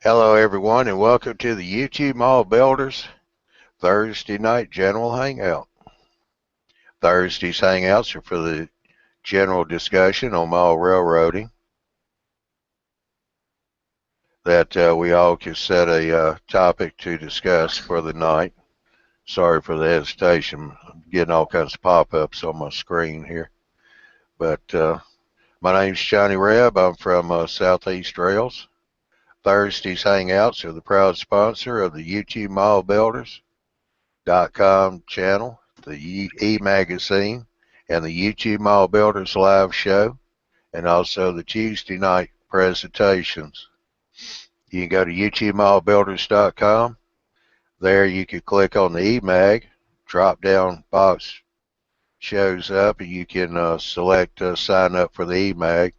Hello everyone and welcome to the YTMB Builders Thursday night general hangout. Thursday's hangouts are for the general discussion on mall railroading that we all can set a topic to discuss for the night. Sorry for the hesitation. I'm getting all kinds of pop-ups on my screen here. But my name's Johnny Reb. I'm from Southeast Rails. Thursday's hangouts are the proud sponsor of the YTMBuilders.com channel, the e-magazine, and the YTMB Builders live show, and also the Tuesday night presentations. You can go to YTMBuilders.com. There you can click on the e-mag, drop-down box shows up, and you can select sign up for the e-mag.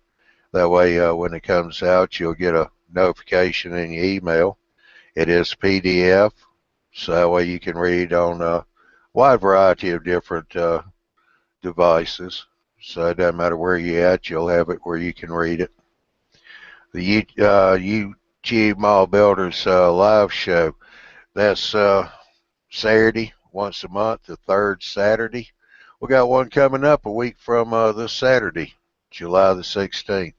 That way when it comes out, you'll get a notification in your email. It is PDF, so that way you can read on a wide variety of different devices. So it doesn't matter where you're at, you'll have it where you can read it. The YTMB Builders live show, that's Saturday, once a month, the third Saturday. We got one coming up a week from this Saturday, July the 16th.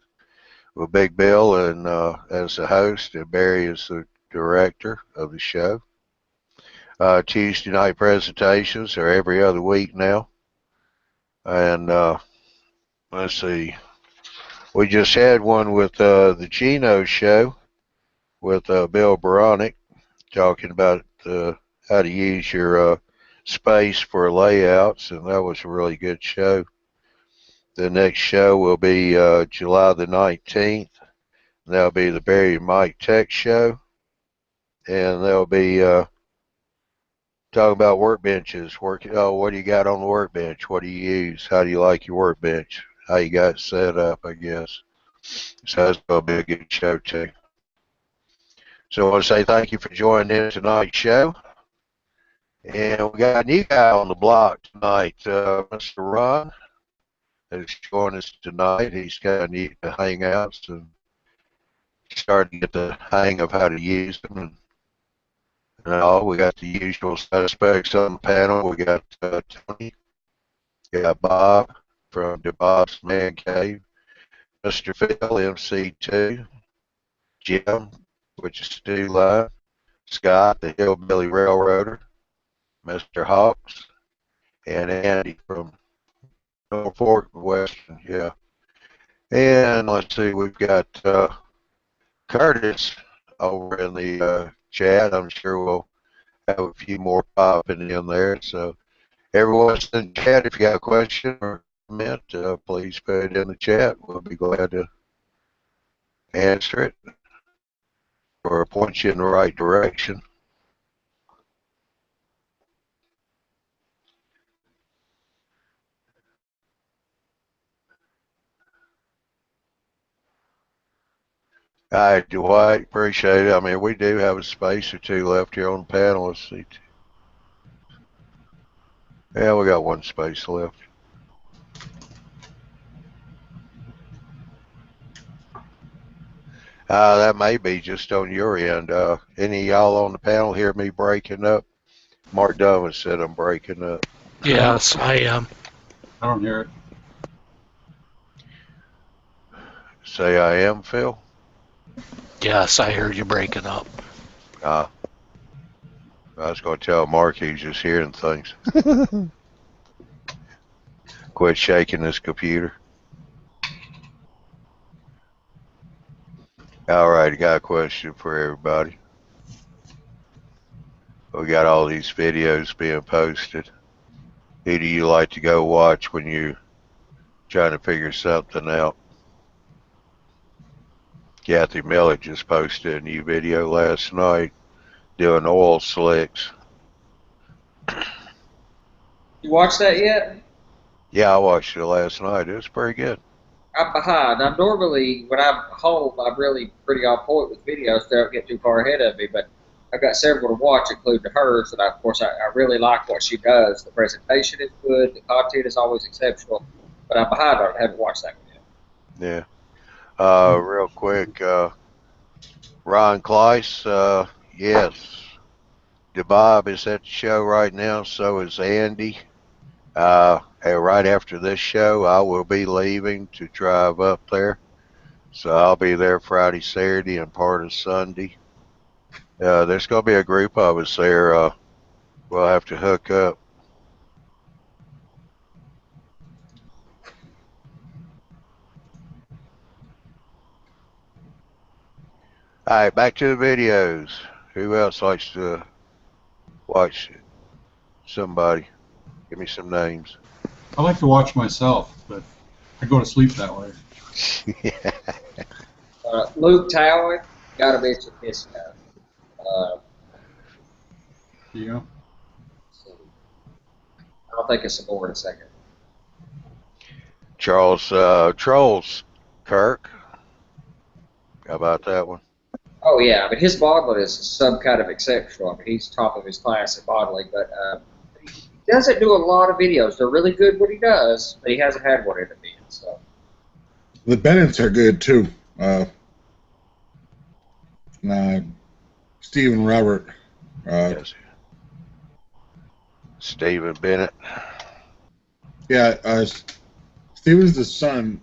With Big Bill and as the host, and Barry is the director of the show. Tuesday night presentations are every other week now. And let's see, we just had one with the Gino show with Bill Baronic talking about how to use your space for layouts, and that was a really good show. The next show will be July the 19th. That'll be the Barry and Mike Tech show. And they'll be talking about workbenches. What do you got on the workbench? What do you use? How do you like your workbench? How you got it set up, I guess. So that's going to be a good show, too. So I want to say thank you for joining in tonight's show. And we got a new guy on the block tonight, Mr. Ron, who's joining us tonight. He's kind of neat to hangouts and started to get the hang of how to use them. And all. We got the usual suspects on the panel. We got Tony, we got Bob from the Bob's Man Cave, Mr. Phil, MC2, Jim, which is Stu Live, Scott, the Hillbilly Railroader, Mr. Hawks, and Andy from Norfolk, Western, yeah. And let's see, we've got Curtis over in the chat. I'm sure we'll have a few more popping in there. So everyone's in the chat. If you got a question or comment, please put it in the chat. We'll be glad to answer it or point you in the right direction. All right, Dwight, appreciate it. I mean, we do have a space or two left here on the panel. Let's see. Yeah, we got one space left. That may be just on your end. Any of y'all on the panel hear me breaking up? Mark Doman said I'm breaking up. Yes, I am. I don't hear it. Say I am, Phil? Yes, I heard you breaking up. I was going to tell Mark he's just hearing things. Quit shaking this computer. All right, I got a question for everybody. We got all these videos being posted. Who do you like to go watch when you're trying to figure something out? Kathy Millett just posted a new video last night doing oil slicks. You watched that yet? Yeah, I watched it last night. It was pretty good. I'm behind. I'm normally, when I'm home, I'm really pretty on point with videos, so I don't get too far ahead of me, but I've got several to watch, including hers, and of course I really like what she does. The presentation is good, the content is always exceptional, but I'm behind on it. I haven't watched that one yet. Yeah. Real quick, Ron Kleiss, yes. DeBob is at the show right now, so is Andy. And right after this show, I will be leaving to drive up there. So I'll be there Friday, Saturday, and part of Sunday. There's going to be a group of us there. We'll have to hook up. All right, back to the videos. Who else likes to watch somebody? Give me some names. I like to watch myself, but I go to sleep that way. Luke Tower, gotta mention his stuff. Yeah. I'll think of some more in a second. Charles Trolls Kirk. How about that one? Oh yeah, I mean his modeling is some kind of exceptional. I mean he's top of his class at modeling, but he doesn't do a lot of videos. They're really good what he does, but he hasn't had one in a bit. So The Bennetts are good too. Stephen Robert. Yes. Stephen Bennett. Yeah, Stephen's the son,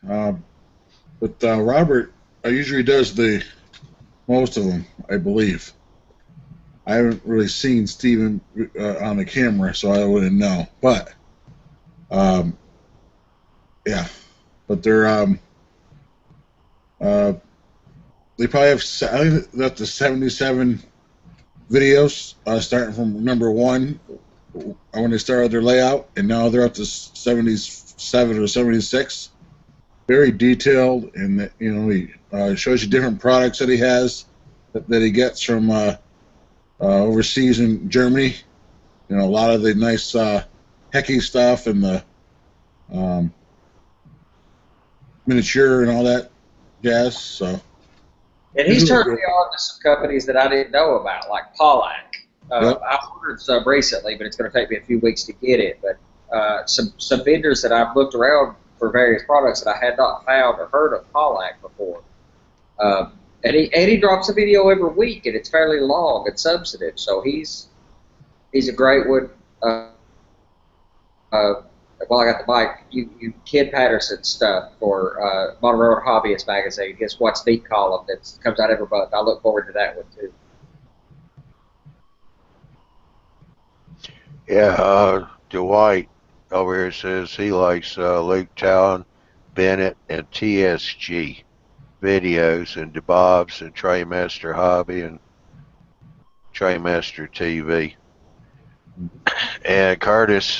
but Robert usually does the most of them, I believe. I haven't really seen Stephen on the camera, so I wouldn't know. But yeah, but they're they probably have, I think that's the 77 videos, starting from number 1 when they started their layout, and now they're up to 77 or 76. Very detailed, and he shows you different products that he has that he gets from overseas in Germany. A lot of the nice Hecky stuff and the miniature and all that jazz. So. and he's turned me on to some companies that I didn't know about, like Pollack. Yep. I ordered some recently, but it's going to take me a few weeks to get it. But some vendors that I've looked around for various products that I had not found or heard of Pollack before. And he drops a video every week, and it's fairly long and substantive. So he's a great one. While I got the mic, you Ken Patterson stuff for Modern Road Hobbyist magazine. His What's Neat column that comes out every month. I look forward to that one too. Yeah, Dwight over here says he likes Luke Talon, Bennett, and TSG videos, and DeBob's and Traymaster Hobby and Traymaster TV. And Curtis,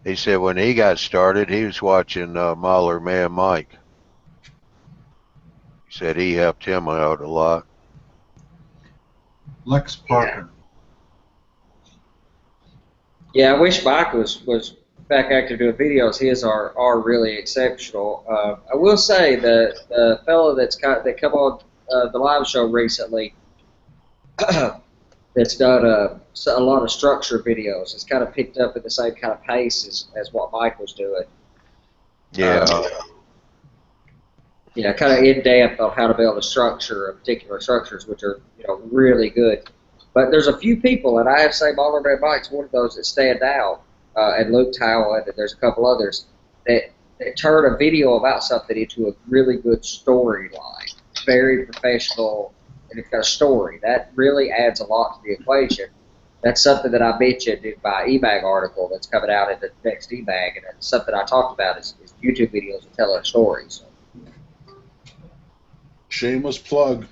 he said when he got started, he was watching Mahler Man Mike. He said he helped him out a lot. Lex Parker. Yeah, I wish Mike was back active doing videos. His are really exceptional. I will say the fellow that come on the live show recently that's done a lot of structure videos. It's kind of picked up at the same kind of pace as what Mike was doing. Yeah. Kind of in depth on how to build a structure of particular structures, which are really good. But there's a few people, and I have to say Mahler Man Mike's one of those that stand out, and Luke Tower, and there's a couple others that turn a video about something into a really good storyline. Very professional, and it's got a story. That really adds a lot to the equation. That's something that I mentioned in my eMag article that's coming out in the next eMag, and it's something I talked about is YouTube videos that tell a story. So. Shameless plug.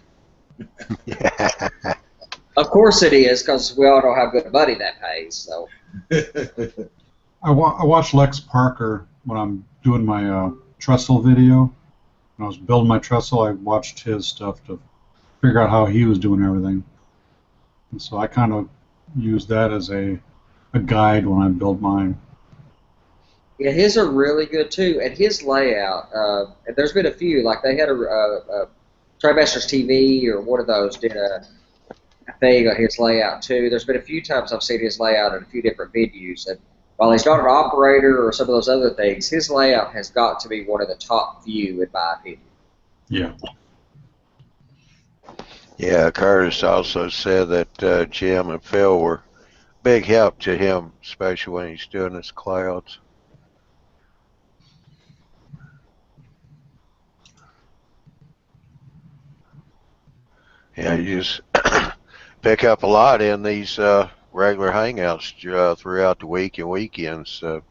Of course it is, because we all know how good money that pays. So. I watch Lex Parker when I'm doing my trestle video. When I was building my trestle, I watched his stuff to figure out how he was doing everything. And so I kind of use that as a guide when I build mine. Yeah, his are really good too, and his layout. And there's been a few, like they had a Trimasters TV or one of those did a thing on his layout too. There's been a few times I've seen his layout in a few different venues, and while he's not an operator or some of those other things, his layout has got to be one of the top few in my opinion. Yeah. Yeah, Curtis also said that Jim and Phil were big help to him, especially when he's doing his clouds. Yeah, you just pick up a lot in these regular hangouts throughout the week and weekends. So,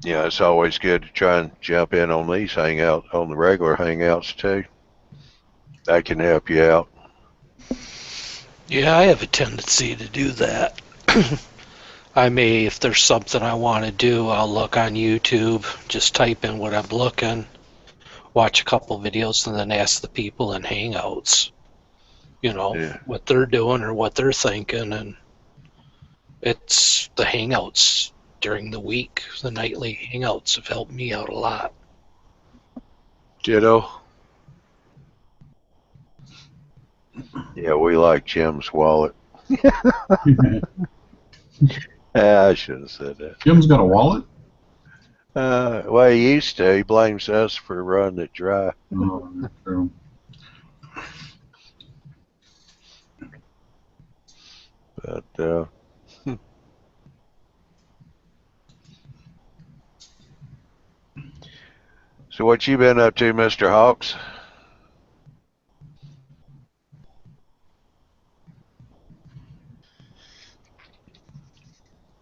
yeah, it's always good to try and jump in on these hangouts, on the regular hangouts too. That can help you out. Yeah, I have a tendency to do that. I may, if there's something I want to do, I'll look on YouTube, just type in what I'm looking, watch a couple videos, and then ask the people in Hangouts, Yeah. what they're doing or what they're thinking. And it's the Hangouts during the week, the nightly Hangouts have helped me out a lot. Ditto. Yeah, we like Jim's wallet. I should have said that. Jim's got a wallet? Well, he used to. He blames us for running it dry. Oh, true. But, so what you been up to, Mr. Hawks?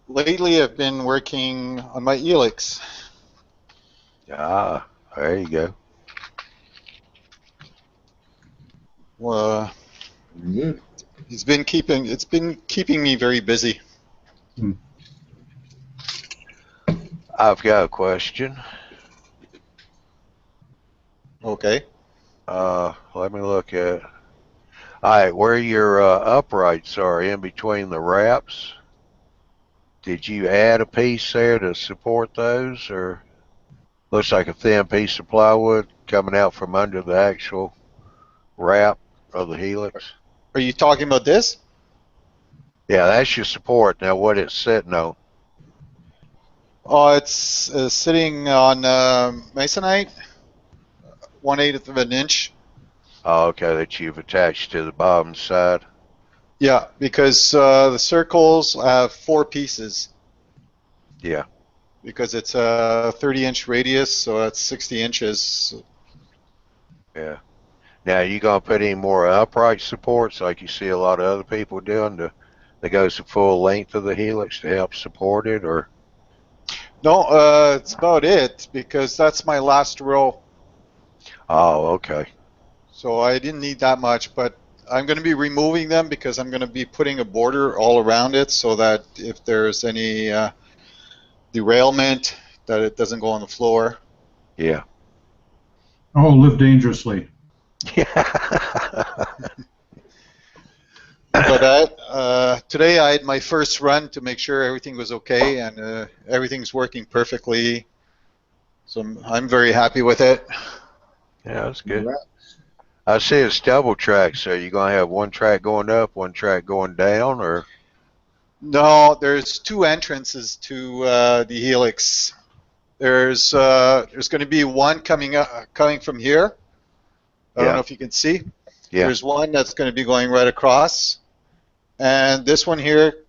Lately, I've been working on my Helix. Ah, there you go. Well, Good. it's been keeping me very busy. I've got a question. Okay. Let me look at. All right, where your uprights are in between the wraps, did you add a piece there to support those, or looks like a thin piece of plywood coming out from under the actual wrap of the Helix? Are you talking about this? Yeah, that's your support. Now, what it's sitting on? Oh, it's sitting on masonite, 1/8 of an inch. Oh, okay, that you've attached to the bottom side. Yeah, because the circles have 4 pieces. Yeah. Because it's a 30-inch radius, so that's 60 inches. Yeah. Now, you gonna put any more upright supports like you see a lot of other people doing that goes the full length of the Helix to help support it, or? No, it's about it, because that's my last row. Oh, okay. So I didn't need that much, but I'm going to be removing them because I'm going to be putting a border all around it so that if there's any derailment, that it doesn't go on the floor. Yeah. Oh, live dangerously. But today I had my first run to make sure everything was okay, and everything's working perfectly. So I'm very happy with it. Yeah, that's good. I see it's double track, so you're gonna have one track going up, one track going down, or? No, there's 2 entrances to the Helix. There's going to be one coming from here. I don't know if you can see. Yeah. There's one that's going to be going right across, and this one here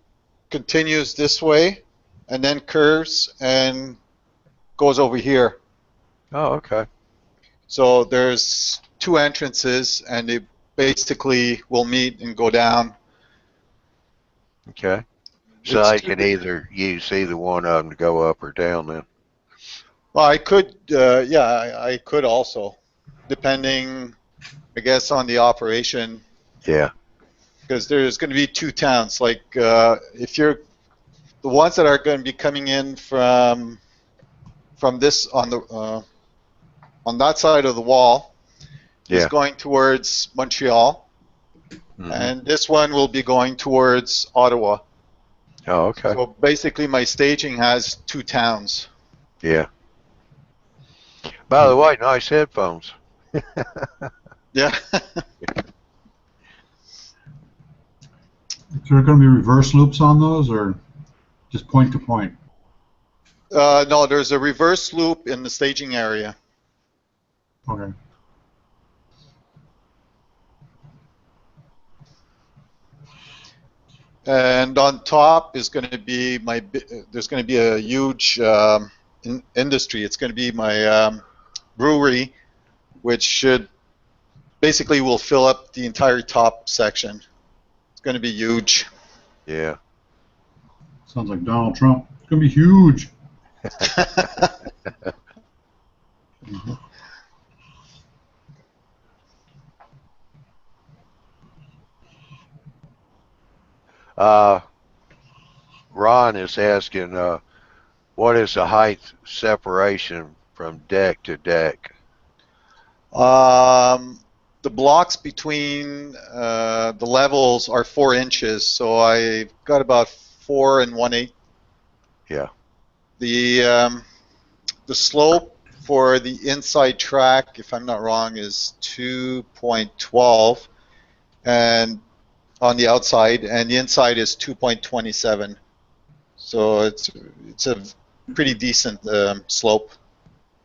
continues this way, and then curves and goes over here. Oh, okay. So there's 2 entrances, and they basically will meet and go down. Okay. So I can either use either one of them to go up or down then. Well, I could, I could also, depending, I guess, on the operation. Yeah. Because there's going to be 2 towns. Like if you're the ones that are going to be coming in from this on that side of the wall is going towards Montreal, and this one will be going towards Ottawa. Oh, okay. So basically, my staging has 2 towns. Yeah. By the way, nice headphones. Yeah. Is there going to be reverse loops on those, or just point to point? No, there's a reverse loop in the staging area. Okay. And on top is going to be there's going to be a huge industry. It's going to be my brewery, which should basically will fill up the entire top section. It's going to be huge. Yeah. Sounds like Donald Trump. It's gonna be huge. Ron is asking, what is the height separation from deck to deck? The blocks between the levels are 4 inches, so I've got about 4 1/8. Yeah. The slope for the inside track, if I'm not wrong, is 2.12, and on the outside, and the inside is 2.27. So it's a pretty decent slope.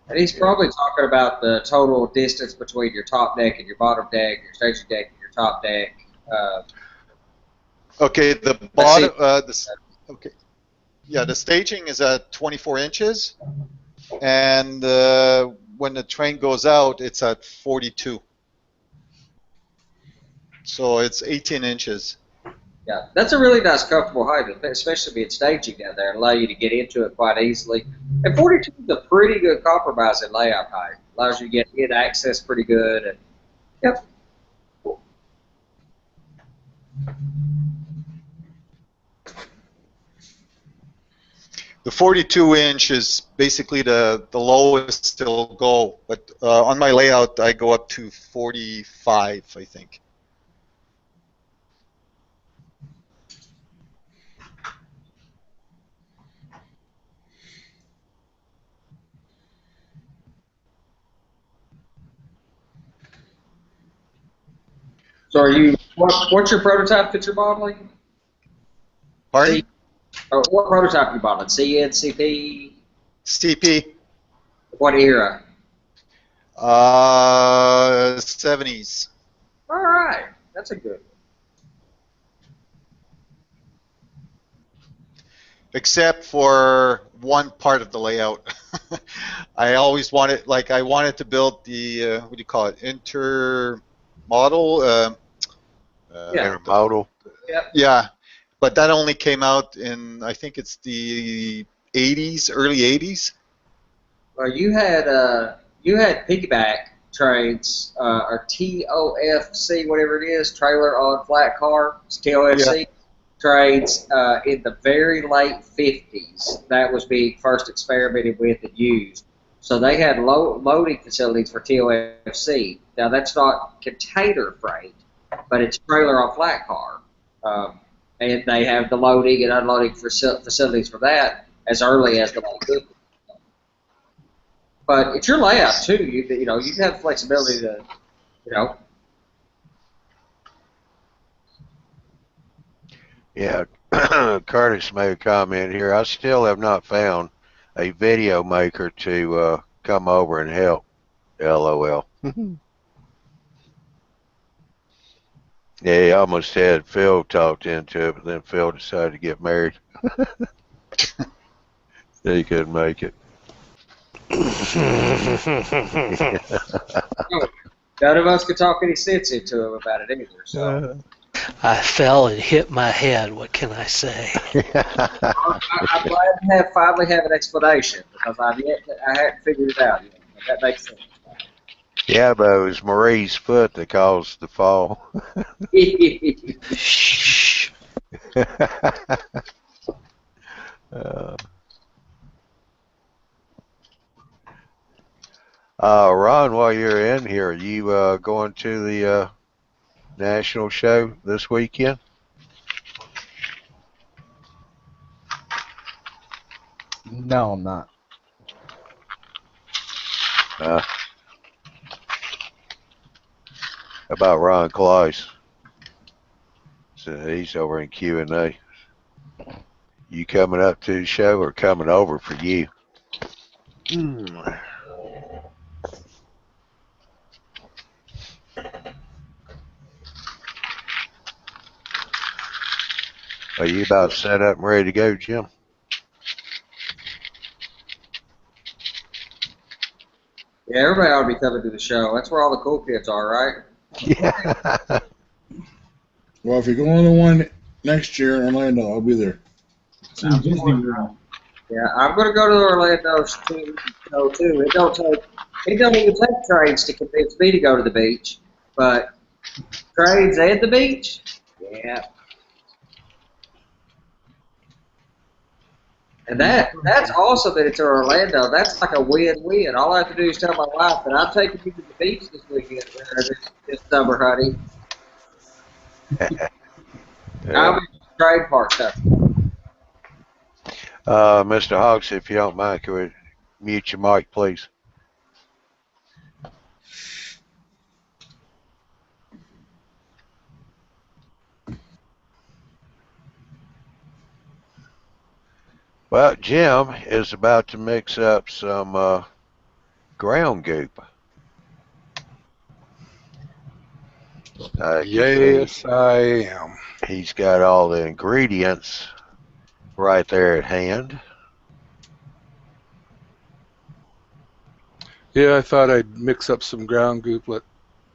And he's probably talking about the total distance between your top deck and your bottom deck, your station deck and your top deck. Okay, the bottom. Okay, yeah, the staging is at 24 inches, and when the train goes out, it's at 42. So it's 18 inches. Yeah, that's a really nice, comfortable height, especially being staging down there and allow you to get into it quite easily. And 42 is a pretty good compromise in layout height. Allows you to get in access pretty good. And yep. The 42 inch is basically the lowest it'll go, but on my layout I go up to 45, I think. So are you? What's your prototype that you're modeling? Pardon? What prototype are you modeling? CN, CP? CP. What era? 70s. All right, that's a good one. Except for one part of the layout. I always wanted, I wanted to build the, what do you call it, intermodal? Intermodal. Yep. Yeah, but that only came out in, I think it's the 80s, early 80s. Well, you had piggyback trains or TOFC, whatever it is, trailer on flat car, TOFC trains in the very late 50s. That was being first experimented with and used. So they had loading facilities for TOFC. Now that's not container freight, but it's trailer on flat car, and they have the loading and unloading facilities for that as early as the late 50s. But it's your layout too. You know you have flexibility to, you know. Yeah. Curtis made a comment here. I still have not found a video maker to come over and help. LOL. Yeah, he almost had Phil talked into it, but then Phil decided to get married. He couldn't make it. None of us could talk any sense into him about it either. So I fell and hit my head. What can I say? I'm glad to finally have an explanation because I hadn't figured it out yet. That makes sense. Yeah, but it was Marie's foot that caused the fall. Shh. Ron, while you're in here, are you going to the national show this weekend? No, I'm not. How about Ron Clouse? So he's over in Q&A. You coming up to the show or coming over for you? Are you about set up and ready to go, Jim? Yeah, everybody ought to be coming to the show. That's where all the cool kids are, right? Yeah. Well, if you're going to one next year in Orlando, I'll be there. It's in Disney World. Yeah, I'm going to go to Orlando too. It don't even take trades to convince me to go to the beach, but trades and the beach, yeah. And that's awesome that it's in Orlando. That's like a win-win. All I have to do is tell my wife that I'm taking you to the beach this weekend, this summer, honey. I'll be trade park stuff. Mr. Hawks, if you don't mind, could we mute your mic, please? Well, Jim is about to mix up some ground goop. Yes, I am. He's got all the ingredients right there at hand. Yeah, I thought I'd mix up some ground goop, let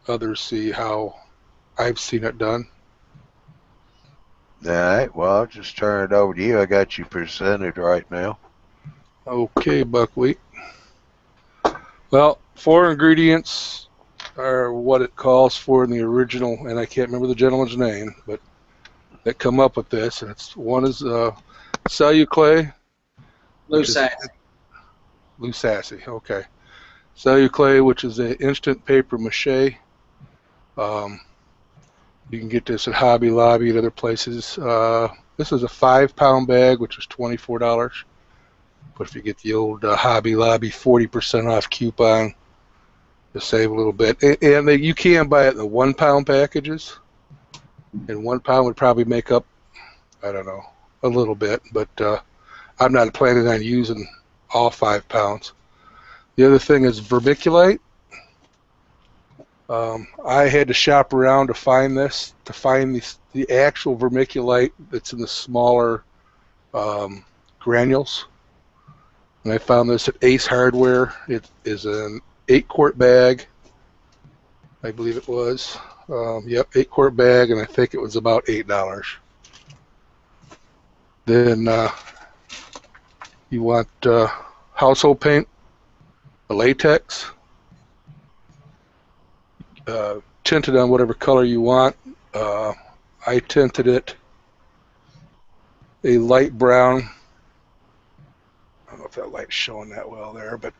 others see how I've seen it done. All right, well, I'll just turn it over to you. I got you presented right now. Okay, buckwheat. Well, 4 ingredients are what it calls for in the original, and I can't remember the gentleman's name, but that come up with this. And one is celluclay. Loose sassy. Loose sassy, okay. Celluclay, which is an instant paper mache. You can get this at Hobby Lobby and other places. This is a 5-pound bag, which is $24. But if you get the old Hobby Lobby 40% off coupon, you'll save a little bit. And you can buy it in the 1-pound packages. And 1 pound would probably make up, I don't know, a little bit. But I'm not planning on using all 5 pounds. The other thing is vermiculite. I had to shop around to find the actual vermiculite that's in the smaller granules. And I found this at Ace Hardware. It is an 8-quart bag, I believe it was. Yep, 8-quart bag, and I think it was about $8. Then you want household paint, a latex, tinted on whatever color you want. I tinted it a light brown. I don't know if that light's showing that well there, but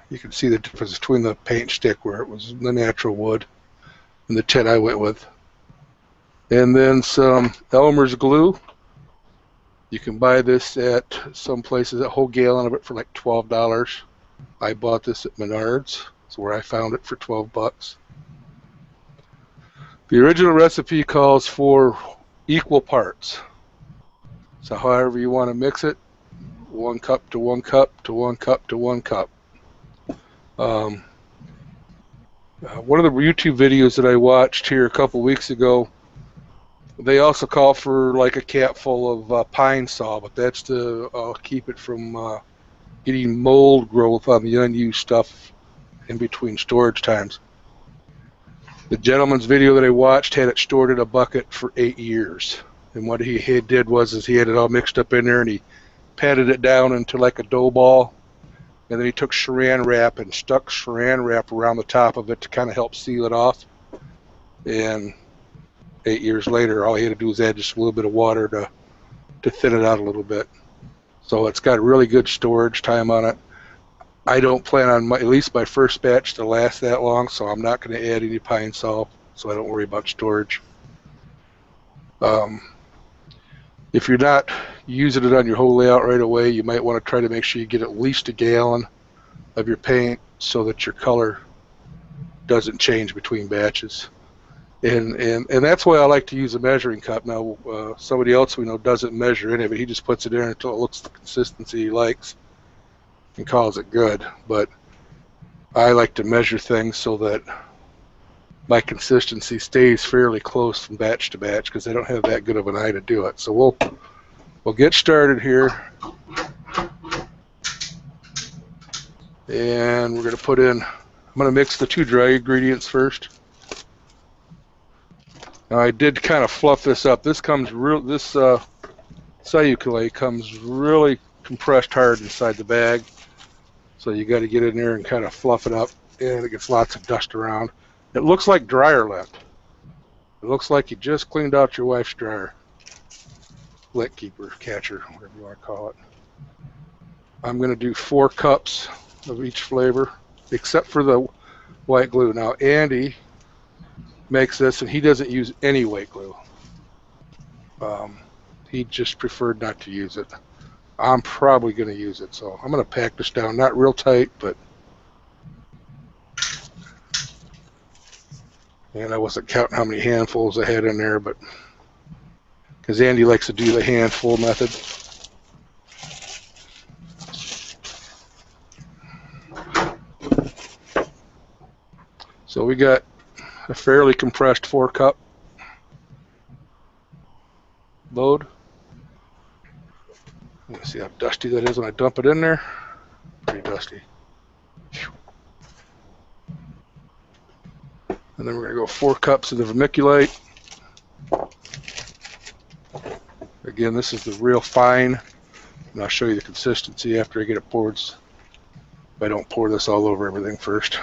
you can see the difference between the paint stick where it was the natural wood and the tint I went with. And then some Elmer's glue. You can buy this at some places, a whole gallon of it for like $12. I bought this at Menards. That's where I found it for $12. The original recipe calls for equal parts. So however you want to mix it, 1 cup to 1 cup to 1 cup to 1 cup. One of the YouTube videos that I watched here a couple weeks ago, they also call for like a capful of pine saw, but that's to keep it from getting mold growth on the unused stuff in between storage times. The gentleman's video that I watched had it stored in a bucket for 8 years. And what he did was he had it all mixed up in there, and he patted it down into like a dough ball. And then he took saran wrap and stuck saran wrap around the top of it to kind of help seal it off. And 8 years later, all he had to do was add just a little bit of water to thin it out a little bit. So it's got really good storage time on it. I don't plan on at least my first batch to last that long, so I'm not going to add any pine salt, so I don't worry about storage. If you're not using it on your whole layout right away, you might want to try to make sure you get at least a gallon of your paint so that your color doesn't change between batches. And that's why I like to use a measuring cup. Now, somebody else we know doesn't measure any of it. He just puts it in until it looks the consistency he likes and calls it good. But I like to measure things so that my consistency stays fairly close from batch to batch because I don't have that good of an eye to do it. So we'll get started here. And we're going to put in, I'm going to mix the 2 dry ingredients first. Now I did kind of fluff this up. This comes celluloid comes really compressed hard inside the bag. So you got to get in there and kind of fluff it up, and it gets lots of dust around. It looks like dryer lint. It looks like you just cleaned out your wife's dryer. Lint keeper, catcher, whatever you want to call it. I'm going to do 4 cups of each flavor, except for the white glue. Now, Andy makes this, and he doesn't use any white glue. He just preferred not to use it. I'm probably going to use it, so I'm going to pack this down, not real tight, but... And I wasn't counting how many handfuls I had in there, but... Because Andy likes to do the handful method. So we got a fairly compressed 4-cup load. Let's see how dusty that is when I dump it in there. Pretty dusty. And then we're going to go 4 cups of the vermiculite. Again, this is the real fine, and I'll show you the consistency after I get it poured. If I don't pour this all over everything first.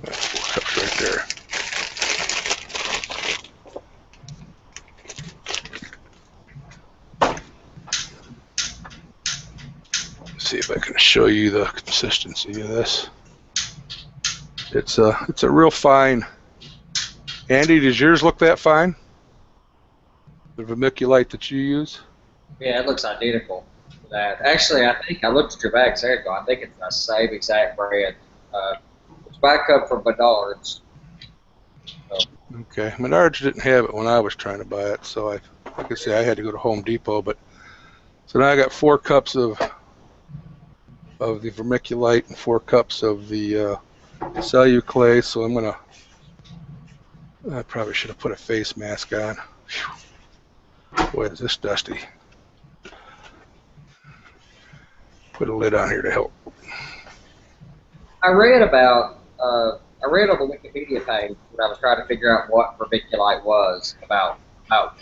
That's 4 cups right there. Let's see if I can show you the consistency of this. It's a real fine. Andy, does yours look that fine? The vermiculite that you use? Yeah, it looks identical to that. Actually, I think I looked at your bag a second ago. I think it's the same exact brand. It's back up from Menards. So. Okay, Menards didn't have it when I was trying to buy it, so like I say, I had to go to Home Depot. But so now I got 4 cups of the vermiculite and 4 cups of the celluclay. So I probably should have put a face mask on. Whew. Boy, is this dusty. Put a lid on here to help. I read on the Wikipedia page when I was trying to figure out what vermiculite was about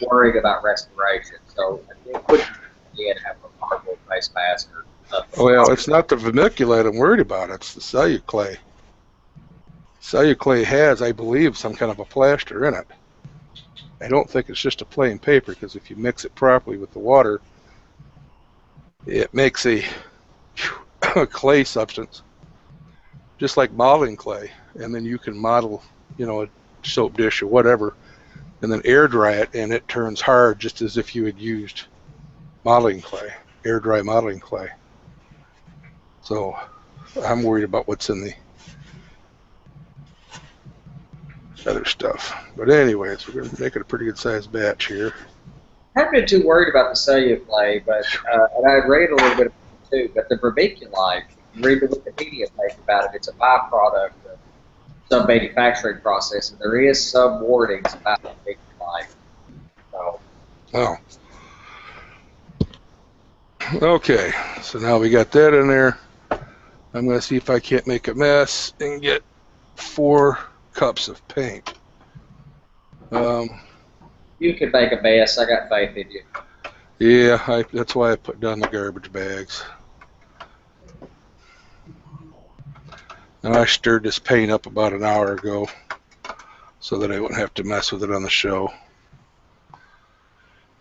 worrying about respiration. So it wouldn't be to have a cardboard face mask or something. Well, it's not the vermiculite I'm worried about. It's the celluclay. Celluclay has, I believe, some kind of a plaster in it. I don't think it's just a plain paper, because if you mix it properly with the water, it makes a clay substance, just like modeling clay. And then you can model, a soap dish or whatever, and then air dry it, and it turns hard just as if you had used modeling clay, air dry modeling clay. So I'm worried about what's in the other stuff. But anyways, we're going to make it a pretty good sized batch here. I haven't been too worried about the celluclay, but and I read a little bit about it too. But the vermiculite, read the Wikipedia page about it. It's a byproduct of some manufacturing process, and there is some warnings about vermiculite. So. Oh. Okay, so now we got that in there. I'm going to see if I can't make a mess and get 4 cups of paint. You can make a mess. I got faith in you. Yeah, that's why I put down the garbage bags. And I stirred this paint up about an hour ago so that I wouldn't have to mess with it on the show.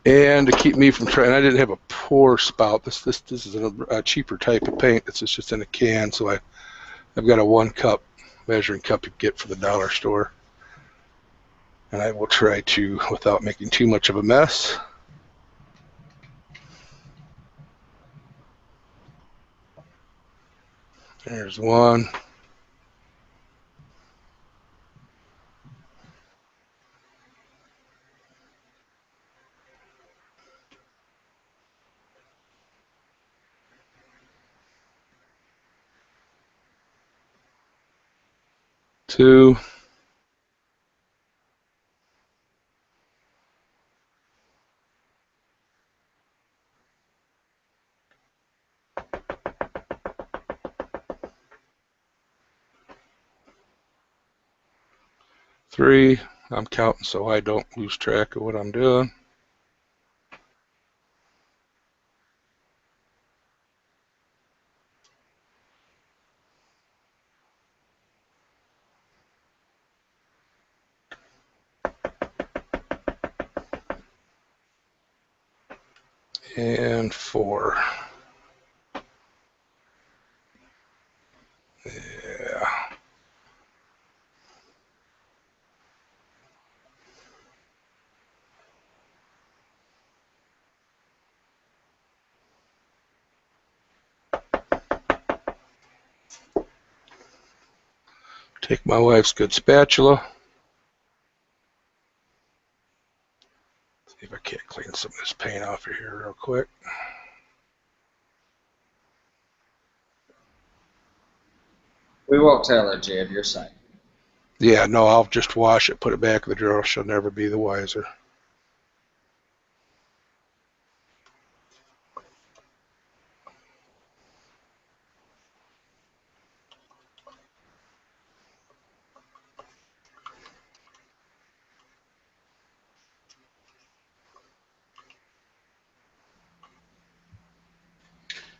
And to keep me from trying, I didn't have a pour spout. This is a cheaper type of paint. It's just in a can, so I've got a 1 cup measuring cup you get for the dollar store. And I will try to, without making too much of a mess. There's 1. 2, 3. I'm counting so I don't lose track of what I'm doing. And 4. Yeah. Take my wife's good spatula. See if I can't clean some of this paint off of here real quick. We won't tell her, Jed. You're safe. Yeah, no, I'll just wash it, put it back in the drawer. She'll never be the wiser.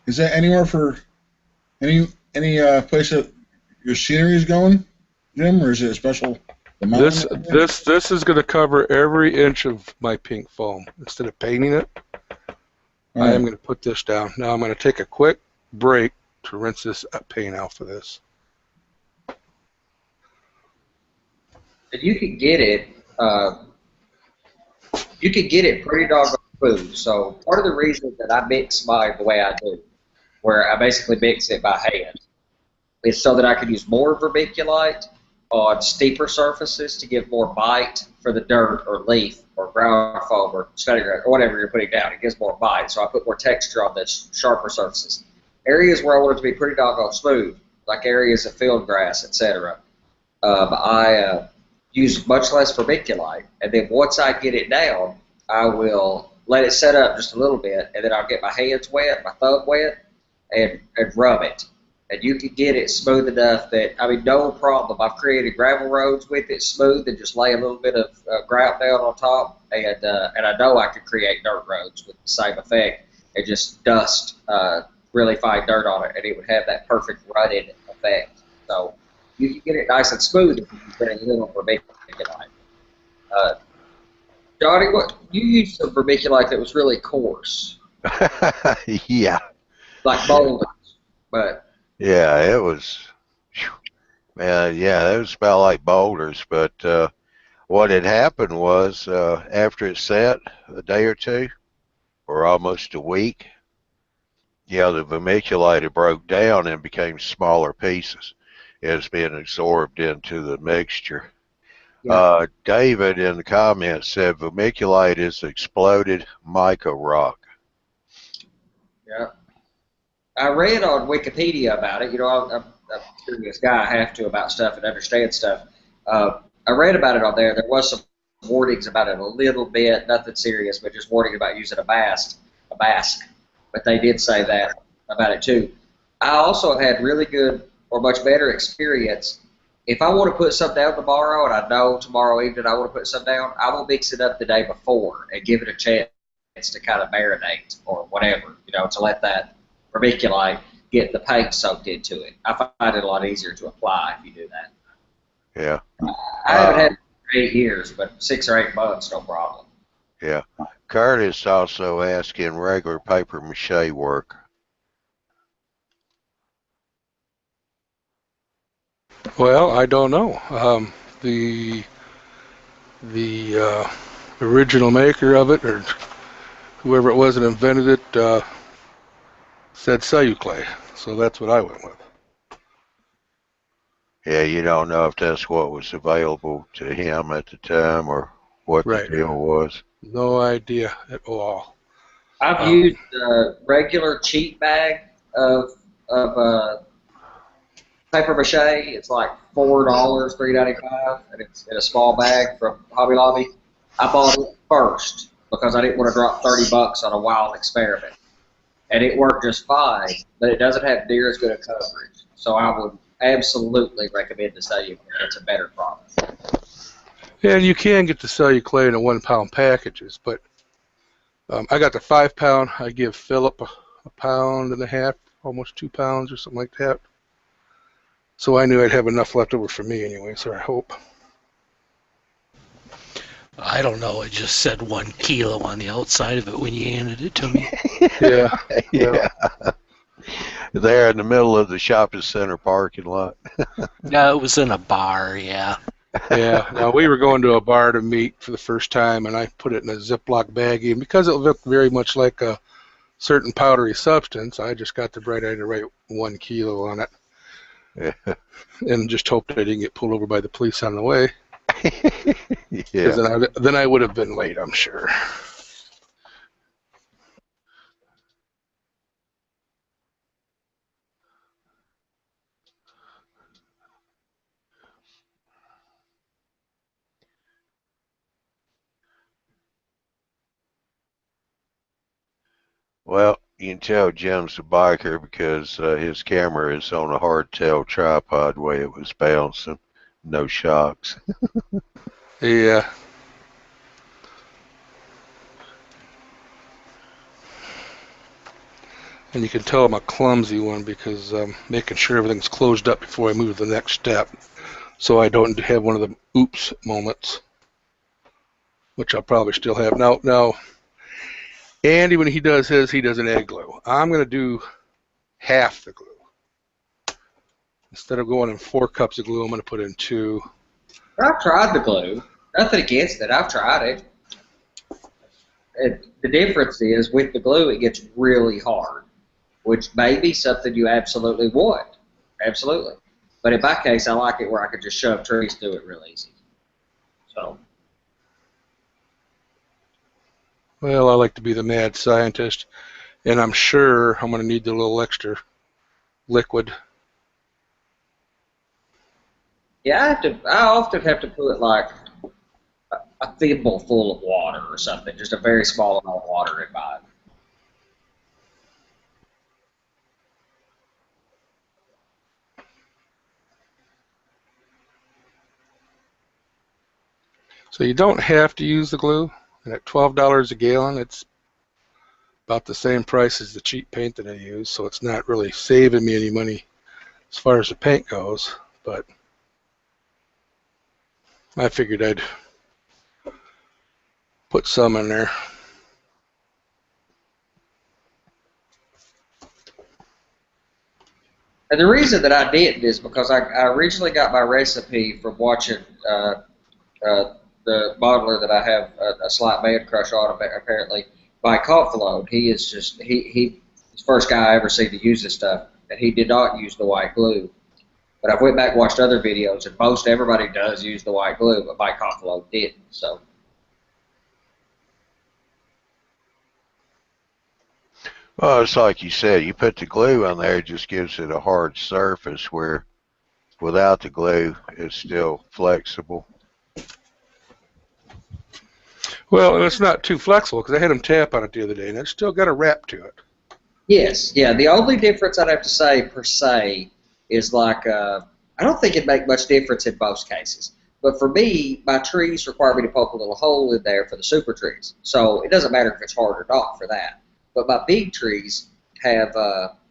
Is that anywhere for any place that your scenery is going, Jim, or is it a special amount? This is going to cover every inch of my pink foam. Instead of painting it, I am going to put this down. Now I'm going to take a quick break to rinse this paint out for this. And you could get it. You could get it pretty doggone smooth. So part of the reason that I mix the way I do, where I basically mix it by hand, is so that I could use more vermiculite on steeper surfaces to give more bite for the dirt or leaf or ground foam or study ground or whatever you're putting down. It gives more bite, so I put more texture on the sharper surfaces. Areas where I want it to be pretty doggone smooth, like areas of field grass, etc., I use much less vermiculite, and then once I get it down, I will let it set up just a little bit, and then I'll get my hands wet, my thumb wet, and rub it. And you can get it smooth enough that, I mean, no problem. I've created gravel roads with it smooth and just lay a little bit of grout down on top, and I know I could create dirt roads with the same effect and just dust really fine dirt on it, and it would have that perfect rutted effect. So you can get it nice and smooth if you put a little vermiculite. Johnny, what you used some vermiculite that was really coarse, Yeah. like boulders, but Yeah, it was, man, yeah, it was about like boulders. But what had happened was after it set a day or two, or almost a week, yeah, the vermiculite had broke down and became smaller pieces. It was being absorbed into the mixture. yeah. David in the comments said vermiculite is exploded mica rock. Yeah. I read on Wikipedia about it. You know, I'm a curious guy. I have to about stuff and understand stuff. I read about it on there. There was some warnings about it a little bit, nothing serious, but just warning about using a mask. But they did say that about it too. I also had really good or much better experience. If I want to put something down tomorrow, and I know tomorrow evening I want to put something down, I will mix it up the day before and give it a chance to kind of marinate or whatever, you know, to let that vermiculite get the paint soaked into it. I find it a lot easier to apply if you do that. Yeah. I haven't had it for 8 years, but 6 or 8 months, no problem. Yeah. Curtis also asking regular paper mache work. Well, I don't know. The original maker of it, or whoever it was that invented it, said celluclay, so that's what I went with. Yeah, you don't know if that's what was available to him at the time or what Right. the deal was. No idea at all. I've used a regular cheap bag of paper mache. It's like $4, $3.95, and it's in a small bag from Hobby Lobby. I bought it first because I didn't want to drop $30 on a wild experiment, and it worked just fine. But it doesn't have near as good a coverage, so I would absolutely recommend the Celluclay. It's a better product. Yeah, and you can get the Celluclay in a 1 pound packages, but I got the 5 pound. I give Philip a pound and a half, almost 2 pounds or something like that. So I knew I'd have enough left over for me anyway, so I hope. I don't know. It just said 1 kilo on the outside of it when you handed it to me. Yeah. Yeah. There in the middle of the shopping center parking lot. No, it was in a bar, yeah. Yeah. Now, we were going to a bar to meet for the first time, and I put it in a Ziploc baggie. And because it looked very much like a certain powdery substance, I just got the bright idea to write 1 kilo on it. Yeah. And just hoped I didn't get pulled over by the police on the way. Yeah. Then I would have been late, I'm sure. Well, you can tell Jim's a biker because his camera is on a hardtail tripod way it was bouncing. No shocks. Yeah. And you can tell I'm a clumsy one because I'm making sure everything's closed up before I move to the next step, so I don't have one of the oops moments, which I'll probably still have. Now, Andy, when he does his, he does an egg glue. I'm going to do half the glue. Instead of going in 4 cups of glue, I'm going to put in 2. I've tried the glue. Nothing against it. I've tried it. The difference is with the glue, it gets really hard, which may be something you absolutely want. Absolutely. But in my case, I like it where I could just shove trees through it real easy. So. Well, I like to be the mad scientist, and I'm sure I'm going to need the little extra liquid. Yeah, I often have to put like a thimble full of water or something, just a very small amount of water in mine. So you don't have to use the glue, and at $12 a gallon, it's about the same price as the cheap paint that I use, so it's not really saving me any money as far as the paint goes, but I figured I'd put some in there. And the reason that I didn't is because I originally got my recipe from watching the modeler that I have a slight man crush on, apparently, by Confalone. He is just, he's the first guy I ever seen to use this stuff, and he did not use the white glue. But I went back and watched other videos, and most everybody does use the white glue, but Mike Confalone didn't. So. Well, it's like you said, you put the glue on there, it just gives it a hard surface where without the glue, it's still flexible. Well, and it's not too flexible because I had him tap on it the other day, and it's still got a wrap to it. Yes, yeah. The only difference I'd have to say, per se, is like I don't think it'd make much difference in most cases. But for me, my trees require me to poke a little hole in there for the super trees. So it doesn't matter if it's hard or not for that. But my big trees have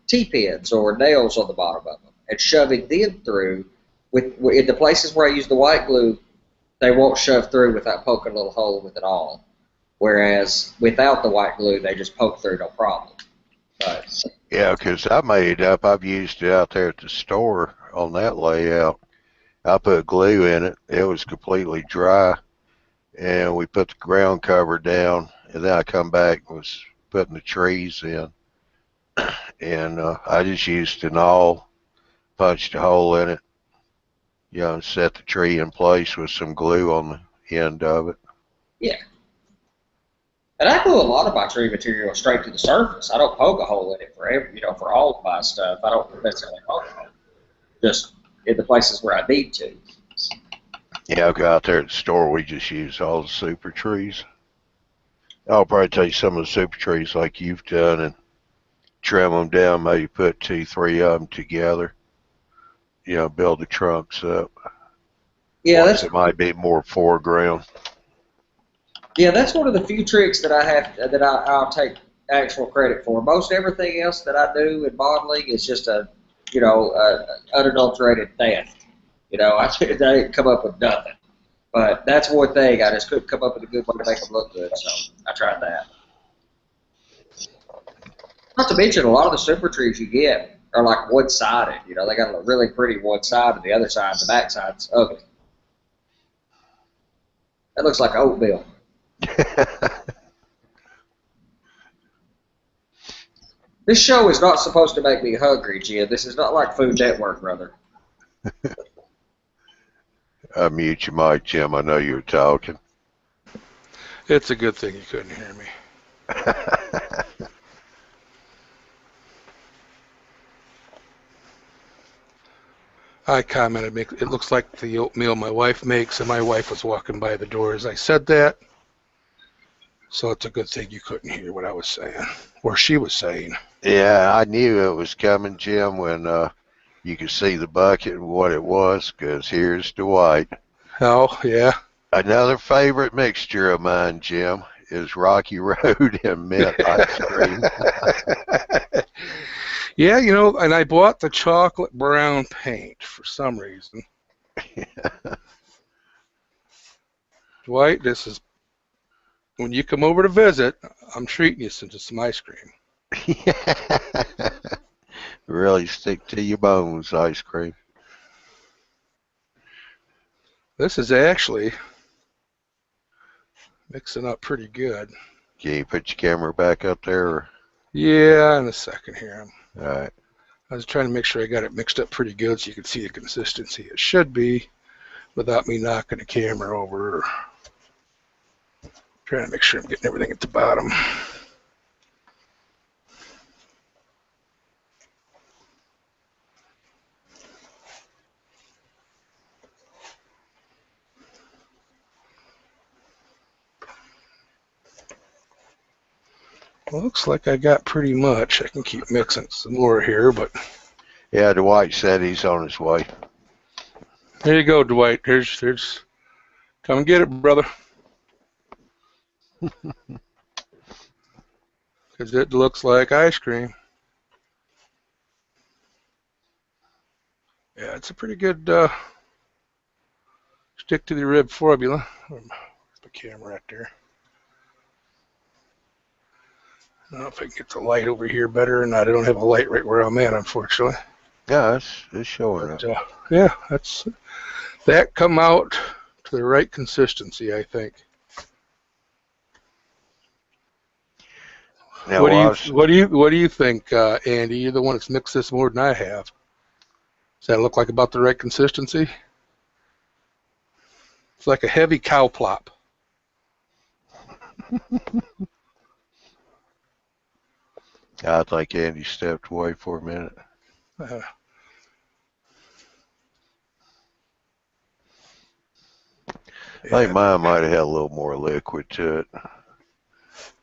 T-pins or nails on the bottom of them. And shoving them through, in the places where I use the white glue, they won't shove through without poking a little hole with it all. Whereas without the white glue, they just poke through no problem. But, Yeah, because I made it up. I've used it out there at the store on that layout. I put glue in it. It was completely dry, and we put the ground cover down, and then I come back and was putting the trees in, and I just used an awl, punched a hole in it, and set the tree in place with some glue on the end of it. yeah. And I glue a lot of my tree material straight to the surface. I don't poke a hole in it for for all of my stuff. I don't necessarily poke a hole. just in the places where I need to. Yeah, I'll go out there at the store. We just use all the super trees. I'll probably take some of the super trees like you've done and trim them down, maybe put 2, 3 of them together. You know, build the trunks up. Yeah, Ones that might be more foreground. Yeah, that's one of the few tricks that I'll take actual credit for. Most everything else that I do in modeling is just unadulterated theft. I didn't come up with nothing. But that's one thing, I just couldn't come up with a good way to make them look good, so I tried that. Not to mention, a lot of the super trees you get are like one-sided. They got a really pretty one side, and the other side, the back side's ugly. That looks like oatmeal. This show is not supposed to make me hungry, Jim. This is not like Food Network, brother. Mute your mic, Jim. I know you were talking. It's a good thing you couldn't hear me. I commented, it looks like the oatmeal my wife makes, and my wife was walking by the door as I said that. So it's a good thing you couldn't hear what I was saying, or she was saying. Yeah, I knew it was coming, Jim, when you could see the bucket and what it was, because here's Dwight. Oh, yeah. Another favorite mixture of mine, Jim, is Rocky Road and mint ice cream. Yeah, and I bought the chocolate brown paint for some reason. Dwight, this is, when you come over to visit, I'm treating you to some ice cream. Really stick to your bones, ice cream. This is actually mixing up pretty good. Can you put your camera back up there? Or? Yeah, in a second here. All right. I was trying to make sure I got it mixed up pretty good so you can see the consistency it should be without me knocking the camera over. Trying to make sure I'm getting everything at the bottom. Well, looks like I got pretty much. I can keep mixing some more here, but... Yeah, Dwight said he's on his way. There you go, Dwight. Here's. Come and get it, brother. Because it looks like ice cream. Yeah, it's a pretty good stick to the rib formula. Where's the camera right there? I don't know if I can get the light over here better or not. I don't have a light right where I'm at, unfortunately. Yeah, it's showing up. Yeah, that come out to the right consistency, I think. Now, what do you think, Andy? You're the one that's mixed this more than I have. Does that look like about the right consistency? It's like a heavy cow plop. I think Andy stepped away for a minute. I think mine might have had a little more liquid to it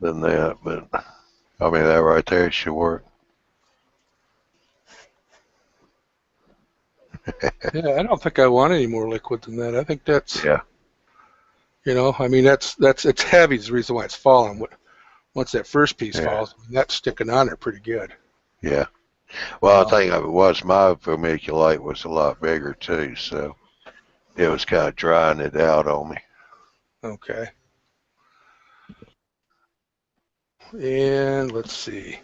than that, but I mean, that right there should work. Yeah, I don't think I want any more liquid than that. I think that's, yeah. I mean, it's heavy is the reason why it's falling. Once that first piece falls, that's sticking on there pretty good. Yeah. Well, I think if it was, my vermiculite was a lot bigger too, so it was kind of drying it out on me. Okay. And let's see.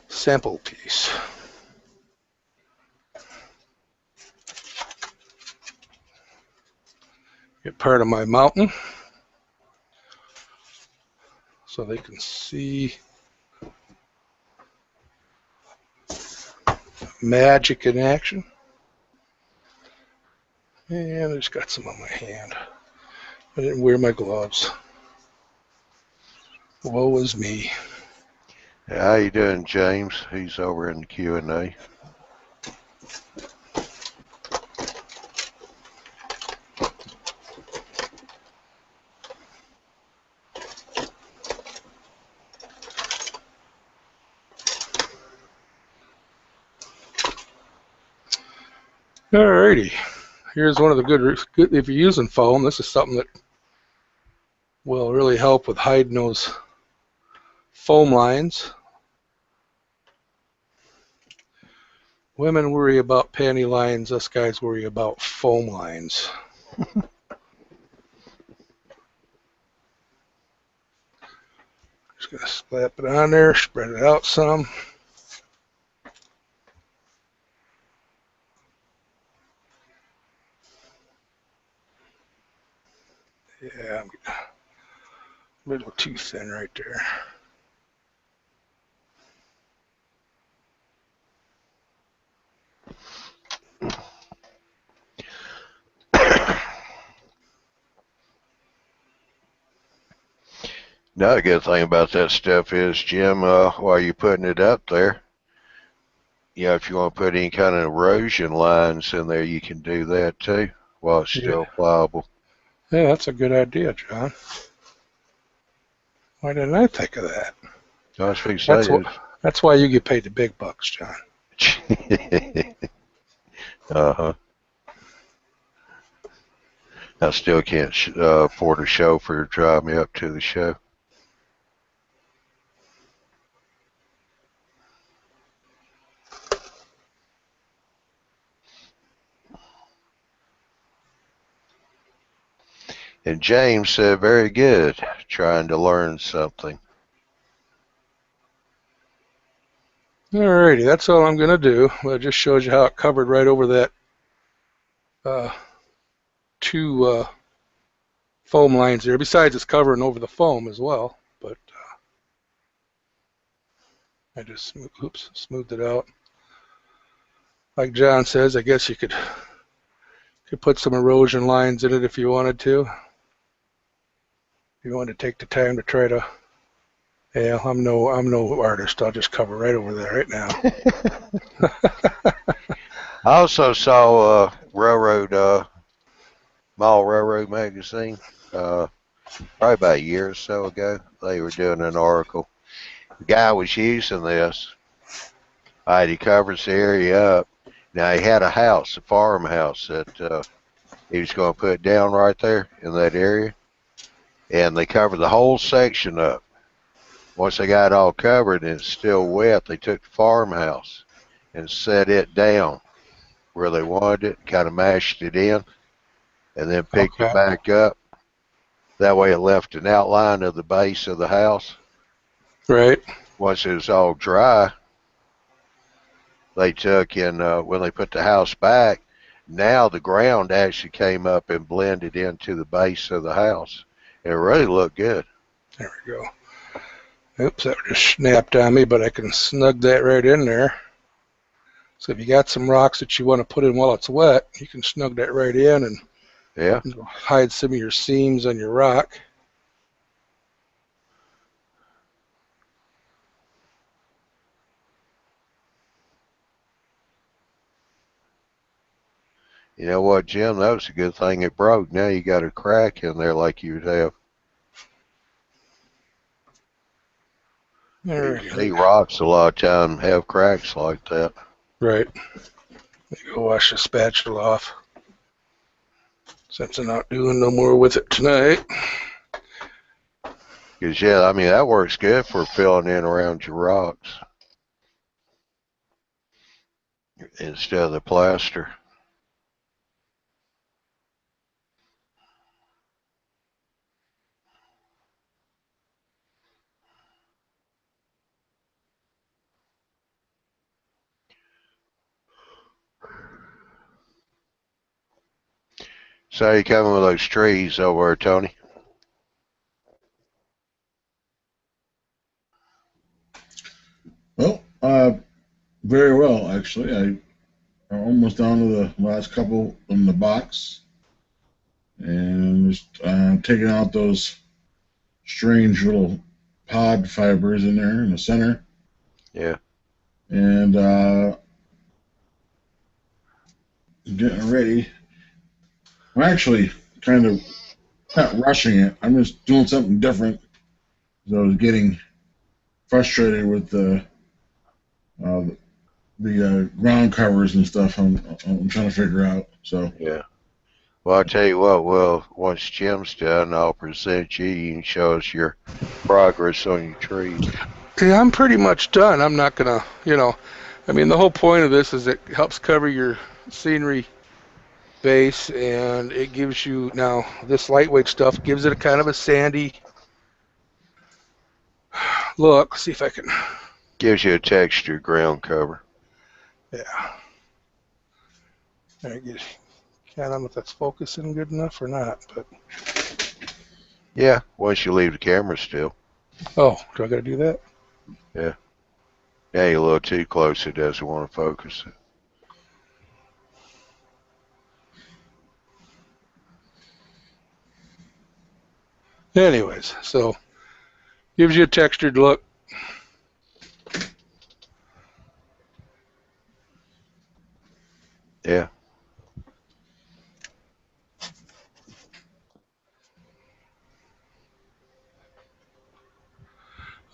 Sample piece. Get part of my mountain so they can see magic in action. And I just got some on my hand. I didn't wear my gloves. Woe is me. How you doing, James? He's over in the Q&A. Alrighty. Here's one of the good, if you're using foam, this is something that will really help with hiding those foam lines. Women worry about panty lines, us guys worry about foam lines. Just gonna slap it on there, spread it out some. Yeah, a little too thin right there. Another good thing about that stuff is, Jim, while you're putting it up there, if you want to put any kind of erosion lines in there, you can do that too while it's still pliable. Yeah, that's a good idea, John. Why didn't I think of that? I was fixing to say That's why you get paid the big bucks, John. Uh-huh. I still can't afford a chauffeur to drive me up to the show. And James said, very good, trying to learn something. Alrighty, that's all I'm going to do. Well, it just shows you how it covered right over that two foam lines there. Besides, it's covering over the foam as well. But I just smoothed it out. Like John says, I guess you could put some erosion lines in it if you wanted to. If you wanted to take the time to try to. Yeah, I'm no artist. I'll just cover right over there right now. I also saw Mall Railroad magazine, probably about a year or so ago. They were doing an article. The guy was using this. He covers the area up. Now, he had a house, a farmhouse that he was going to put down right there in that area. And they covered the whole section up. Once they got it all covered and it's still wet, they took the farmhouse and set it down where they wanted it, kind of mashed it in, and then picked it back up. That way it left an outline of the base of the house. Right. Once it was all dry, they took and when they put the house back, now the ground actually came up and blended into the base of the house. It really looked good. There we go. Oops, that just snapped on me, but I can snug that right in there. So if you got some rocks that you want to put in while it's wet, you can snug that right in and hide some of your seams on your rock. You know what, Jim? That was a good thing it broke. Now you got a crack in there like you'd have. See, rocks a lot of time have cracks like that. Right. Let me go wash the spatula off, since I'm not doing no more with it tonight. Because, yeah, I mean, that works good for filling in around your rocks instead of the plaster. So you coming with those trees over there, Tony? Well, very well, actually. I'm almost down to the last couple in the box. And just taking out those strange little pod fibers in there in the center. Yeah. And getting ready. I'm actually kind of not rushing it. I'm just doing something different. So I was getting frustrated with the ground covers and stuff. I'm trying to figure out. So Yeah. Well, I'll tell you what. Well, once Jim's done, I'll present you. You can show us your progress on your trees. Yeah, I'm pretty much done. I'm not gonna, I mean, the whole point of this is it helps cover your scenery base, and it gives you, now this lightweight stuff gives it a kind of a sandy look. See if I can, Gives you a textured ground cover. yeah. I don't know if that's focusing good enough or not, but. Yeah, once you leave the camera still. Oh, do I gotta do that? Yeah. Yeah, you're a little too close. It doesn't want to focus it. Anyways, so gives you a textured look. Yeah.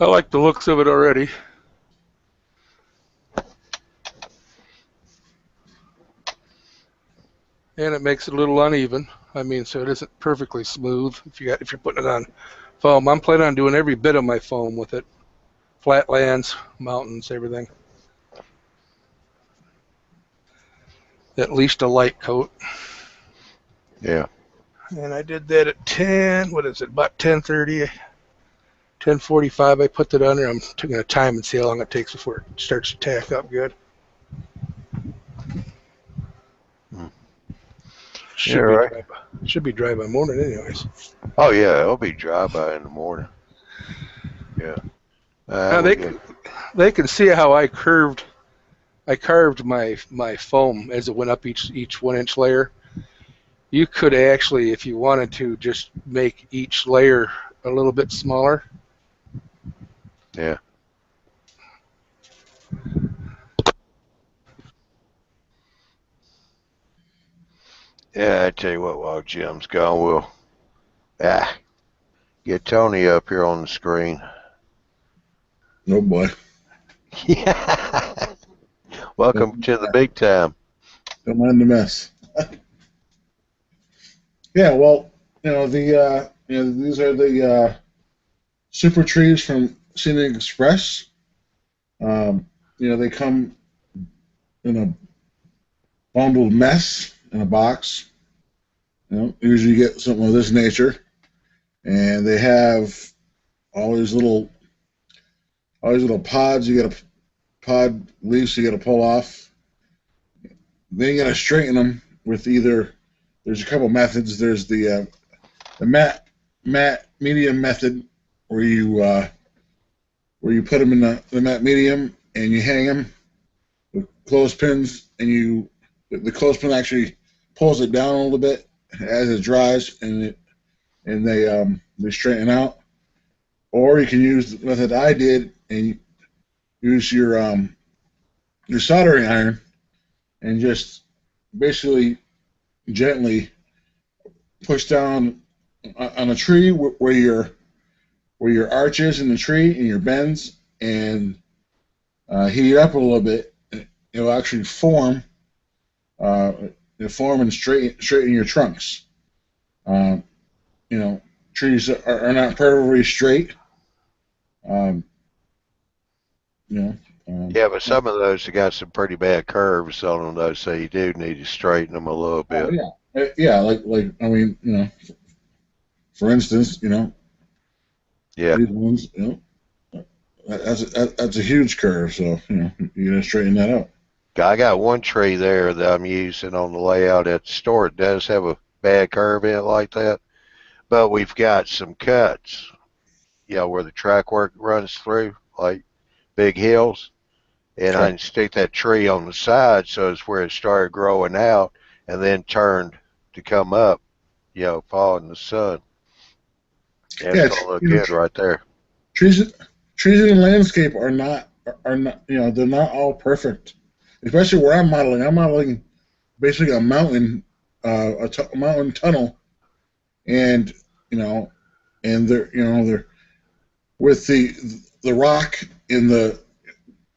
I like the looks of it already. And it makes it a little uneven. I mean, so it isn't perfectly smooth if you're putting it on foam. I'm planning on doing every bit of my foam with it. Flatlands, mountains, everything. At least a light coat. Yeah. And I did that at 10, what is it, about 10:30, 10:45. I put that under. I'm taking a time and see how long it takes before it starts to tack up good. Should be dry by morning anyways. Oh, yeah, it'll be dry by in the morning. Yeah. Now they can see how I carved my foam as it went up each 1-inch layer. You could actually, if you wanted to, just make each layer a little bit smaller. Yeah. Yeah, I tell you what, while Jim's gone, we'll get Tony up here on the screen. oh boy. Yeah. Welcome to the big time. Don't mind the mess. Yeah, well, these are the super trees from Scenic Express. They come in a bundled mess in a box. Usually you get something of this nature, and they have all these little pods. You got a pod leaves you got to pull off. Then you got to straighten them with either. There's a couple methods. There's the matte medium method, where you put them in the matte medium and you hang them with clothespins, and the clothespin actually pulls it down a little bit as it dries, and they straighten out. Or you can use the method I did and use your soldering iron and just basically gently push down on a tree where your arch is in the tree and your bends, and heat it up a little bit. It'll actually form and straighten your trunks. Trees are not perfectly straight. Yeah, but some of those have got some pretty bad curves on them, though, so you do need to straighten them a little bit. Yeah, I mean, for instance, Yeah. these ones, that's a huge curve, so you gotta straighten that out. I got one tree there that I'm using on the layout at the store. It does have a bad curve in it like that, but we've got some cuts, where the track work runs through, like big hills, and I can stick that tree on the side, so it's where it started growing out and then turned to come up, fall in the sun. And it's gonna look good right there. Trees in the landscape are not, they're not all perfect. Especially where I'm modeling. I'm modeling basically a mountain, mountain tunnel, and they're with the rock in the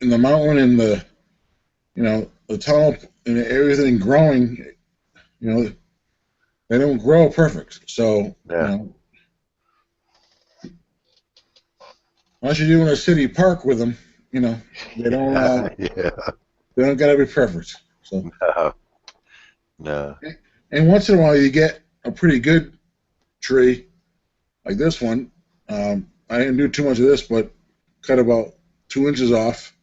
mountain and the tunnel and everything growing, they don't grow perfect. So, Yeah. Unless you're doing a city park with them, they don't Yeah. they don't gotta be perfect. So, No. No. and once in a while you get a pretty good tree like this one. I didn't do too much of this, but cut about 2 inches off,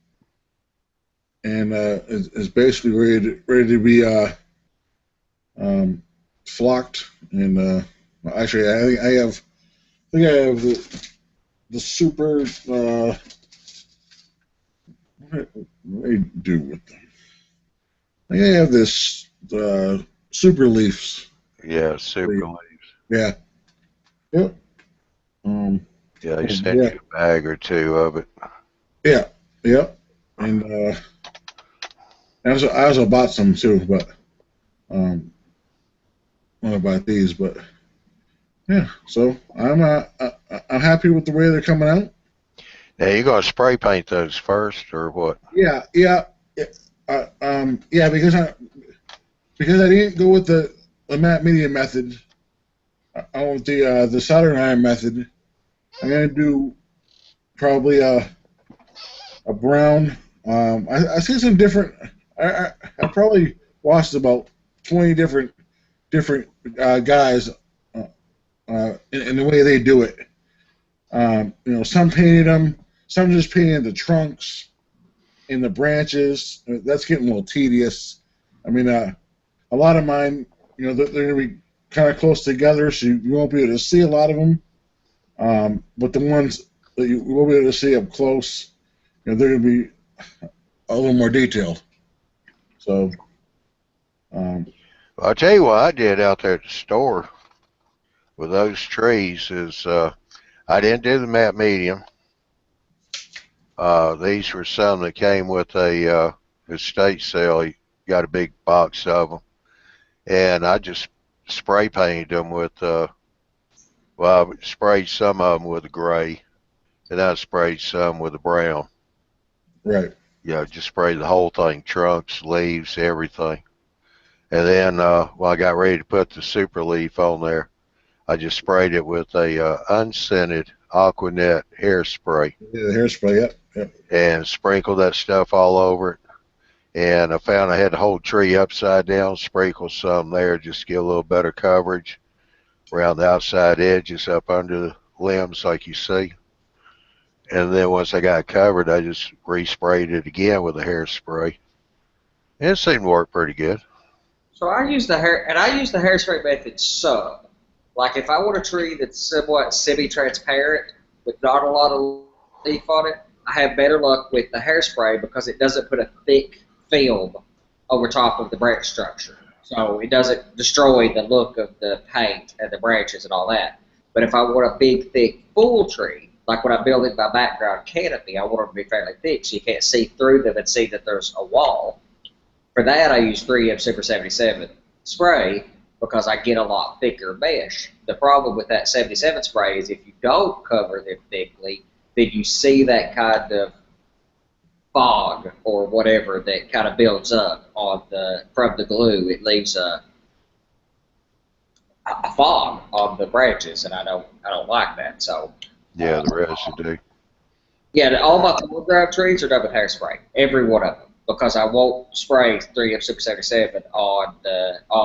and is basically ready to be flocked. And actually, I think I have the super. What do I do with them? I think I have this super leaves. Yeah, super leaves. Yeah. Yep. Yeah, he sent you a bag or two of it. Yeah. Yep. And I also bought some too, but I want to buy these. But yeah, so I'm happy with the way they're coming out. Now you gonna spray paint those first, or what? Yeah. Because I didn't go with the matte medium method. I went with the soldering iron method. I'm gonna do probably a brown. I see some different. I probably watched about 20 different guys in the way they do it. Some painted them, some just painted the trunks and the branches. That's getting a little tedious. I mean, a lot of mine, they're going to be kind of close together, so you won't be able to see a lot of them. But the ones that you will be able to see up close, they're going to be a little more detailed. So, I'll tell you what I did out there at the store with those trees is I didn't do the matte medium. These were some that came with a estate sale. You got a big box of them, and I just spray painted them with. I sprayed some of them with a gray, and I sprayed some with a brown. right. Just sprayed the whole thing, trunks, leaves, everything. And then when I got ready to put the super leaf on there, I just sprayed it with a unscented Aquanet hairspray. Yeah, the hairspray, yep. And sprinkled that stuff all over it. And I found I had the whole tree upside down, sprinkle some there just to get a little better coverage around the outside edges up under the limbs like you see. And then once I got it covered, I just resprayed it again with a hairspray. And it seemed to work pretty good. So I use the hairspray method sub. Like if I want a tree that's somewhat semi-transparent with not a lot of leaf on it, I have better luck with the hairspray because it doesn't put a thick film over top of the branch structure. So it doesn't destroy the look of the paint and the branches and all that. But if I want a big, thick, full tree, like when I'm building my background canopy, I want them to be fairly thick so you can't see through them and see that there's a wall. For that, I use 3M Super 77 spray because I get a lot thicker mesh. The problem with that 77 spray is if you don't cover them thickly, then you see that kind of fog or whatever that kind of builds up from the glue. It leaves a fog on the branches, and I don't like that. So Yeah, the residue. yeah, all my foreground trees are done with hairspray, every one of them. Because I won't spray 3M Super 77 on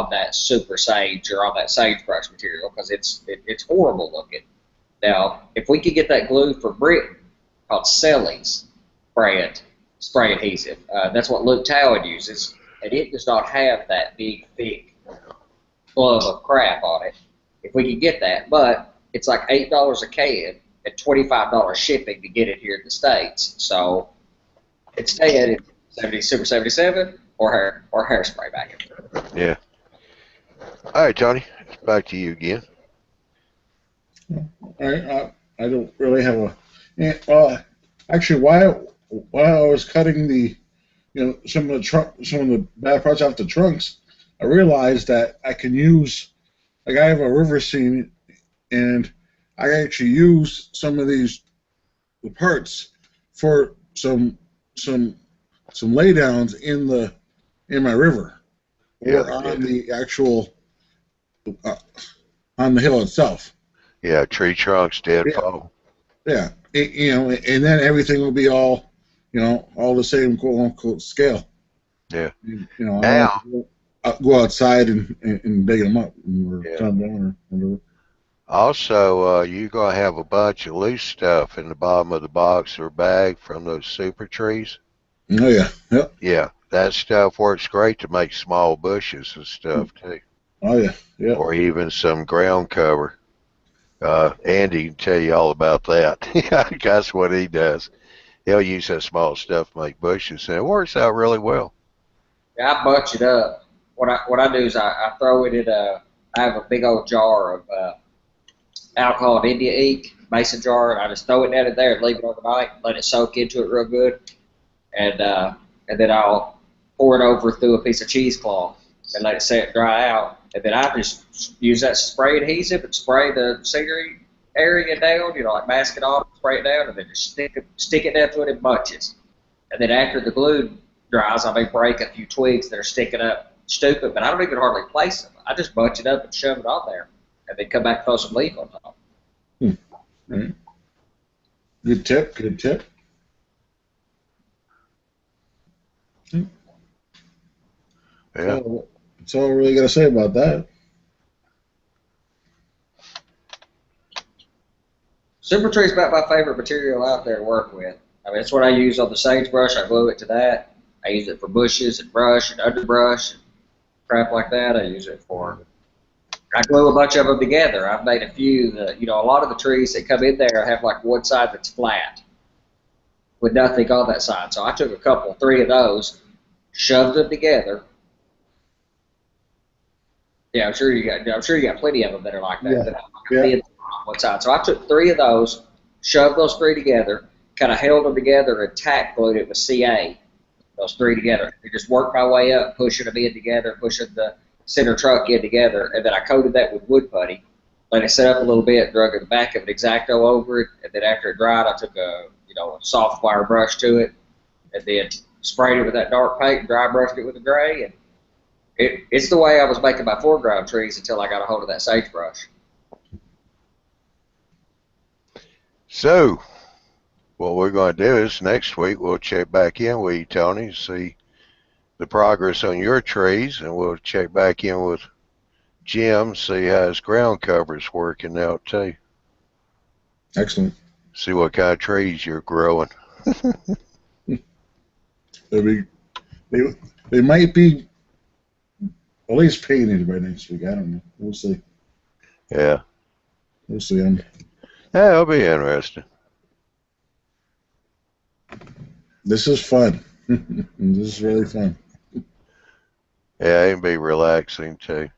that super sage or on that sagebrush material because it's horrible looking. Now, if we could get that glue from Britain called Selleys spray adhesive, that's what Luke Towan uses, and it does not have that big, thick glove of crap on it. If we could get that, but it's like $8 a can and $25 shipping to get it here in the States. So instead, Super 77 or hairspray back in. Yeah. All right, Tony. Back to you again. I don't really have a. Actually, while I was cutting some of the bad parts off the trunks, I realized that I can use. Like I have a river scene, and I actually use some of these parts for some some laydowns in my river, or Yeah, on the actual on the hill itself. yeah, tree trunks, Yeah, deadfall. yeah. And then everything will be all, all the same quote unquote scale. Yeah. I don't Now, have to go outside and dig them up or yeah. cut them down or whatever. Also, you're gonna have a bunch of loose stuff in the bottom of the box or bag from those super trees. Oh yeah, yep. Yeah, that stuff works great to make small bushes and stuff too, Oh yeah, yep. or even some ground cover. Andy can tell you all about that. That's what he does. He'll use that small stuff to make bushes, and it works out really well. Yeah, I bunch it up. What I do is I throw it in I have a big old jar of alcohol and India ink, mason jar, and I just throw it down in there and leave it overnight, let it soak into it real good, and then I'll pour it over through a piece of cheesecloth and let it set dry out, and then I just use that spray adhesive and spray the scenery area down, like mask it off, spray it down, and then just stick it down to it in bunches, and then after the glue dries, I may break a few twigs that are sticking up stupid, but I don't even hardly place them. I just bunch it up and shove it on there, and then come back and throw some leaf on top. Right. Good tip. Good tip. Yeah. That's all I really got to say about that. Super Tree is about my favorite material out there to work with. I mean, it's what I use on the sagebrush. I glue it to that. I use it for bushes and brush and underbrush and crap like that. I use it for. I glue a bunch of them together. I've made a few. A lot of the trees that come in there have like one side that's flat with nothing on that side. So I took three of those, shoved them together. Yeah, I'm sure you got plenty of them that are like that. Yeah. One side. So I took three of those, shoved those three together, kind of held them together and tack glued it with CA. Those three together. I just worked my way up, pushing them in together, pushing the center trunk in together, and then I coated that with wood putty. Let it set up a little bit, drug the back of an X-Acto over it, and then after it dried, I took a soft wire brush to it, and then sprayed it with that dark paint and dry brushed it with the gray. And it's the way I was making my foreground trees until I got a hold of that sagebrush. So, what we're going to do is next week we'll check back in with you, Tony, to see the progress on your trees, and we'll check back in with Jim, see how his ground cover is working out too. Excellent. See what kind of trees you're growing. They might be at least painted by next week. I don't know. We'll see. Yeah. We'll see. Yeah, it'll be interesting. This is fun. This is really fun. Yeah, it can be relaxing too.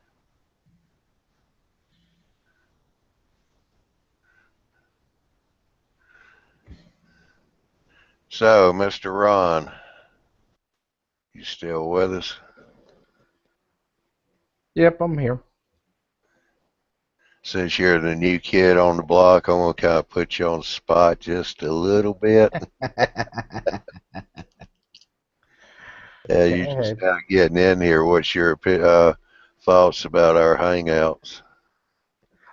So, Mr. Ron, you still with us? Yep, I'm here. Since you're the new kid on the block, I'm going to kind of put you on the spot just a little bit. Yeah, you're just kind of getting in here. What's your thoughts about our Hangouts?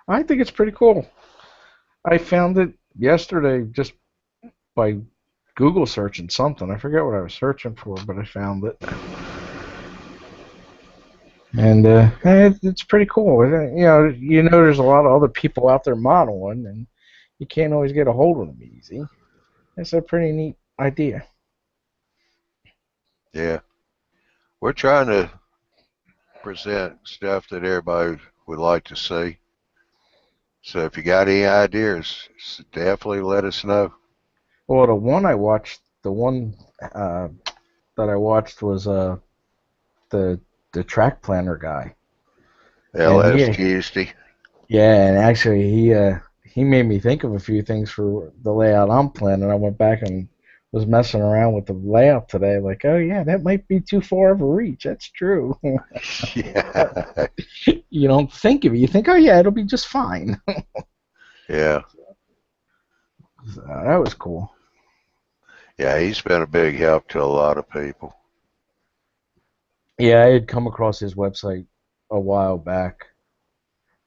I think it's pretty cool. I found it yesterday just by Google searching something. I forget what I was searching for, but I found it. And it's pretty cool. There's a lot of other people out there modeling, and you can't always get a hold of them easy. It's a pretty neat idea. Yeah. We're trying to present stuff that everybody would like to see. So if you got any ideas, definitely let us know. Well, the one that I watched was the track planner guy. LS Tuesday. Yeah, and actually he made me think of a few things for the layout I'm planning. I went back and was messing around with the layout today, like, oh yeah, that might be too far of a reach. That's true. Yeah. You don't think of it. You think, oh yeah, it'll be just fine. Yeah. So that was cool. Yeah, he's been a big help to a lot of people. Yeah, I had come across his website a while back,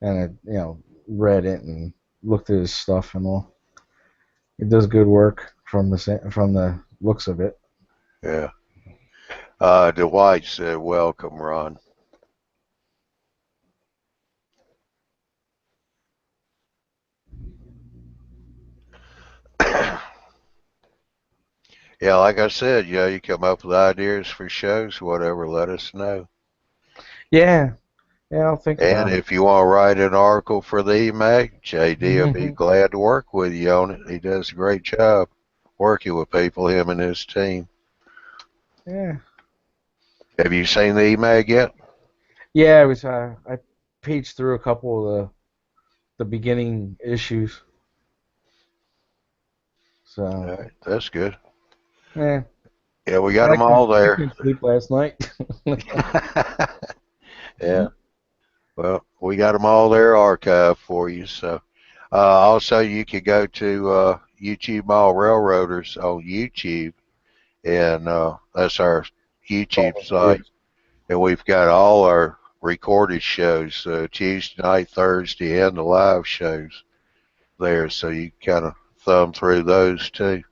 and I read it and looked at his stuff and all. He does good work from the looks of it. Yeah. Dwight said, welcome, Ron. Yeah, like I said, you come up with ideas for shows, whatever, let us know. Yeah, I'll think And about if you want to write an article for the EMAG, JD will be it. glad to work with you on it. He does a great job working with people, him and his team. Yeah, Have you seen the EMAG yet? yeah. It was. I paged through a couple of the beginning issues. So, All right, that's good. yeah. Yeah, we got I them all I there. couldn't sleep last night. Yeah, well, we got them all there archived for you. So, also, you can go to YouTube Mall Railroaders on YouTube, and that's our YouTube site. And we've got all our recorded shows, Tuesday night, Thursday, and the live shows there. So you kind of thumb through those too.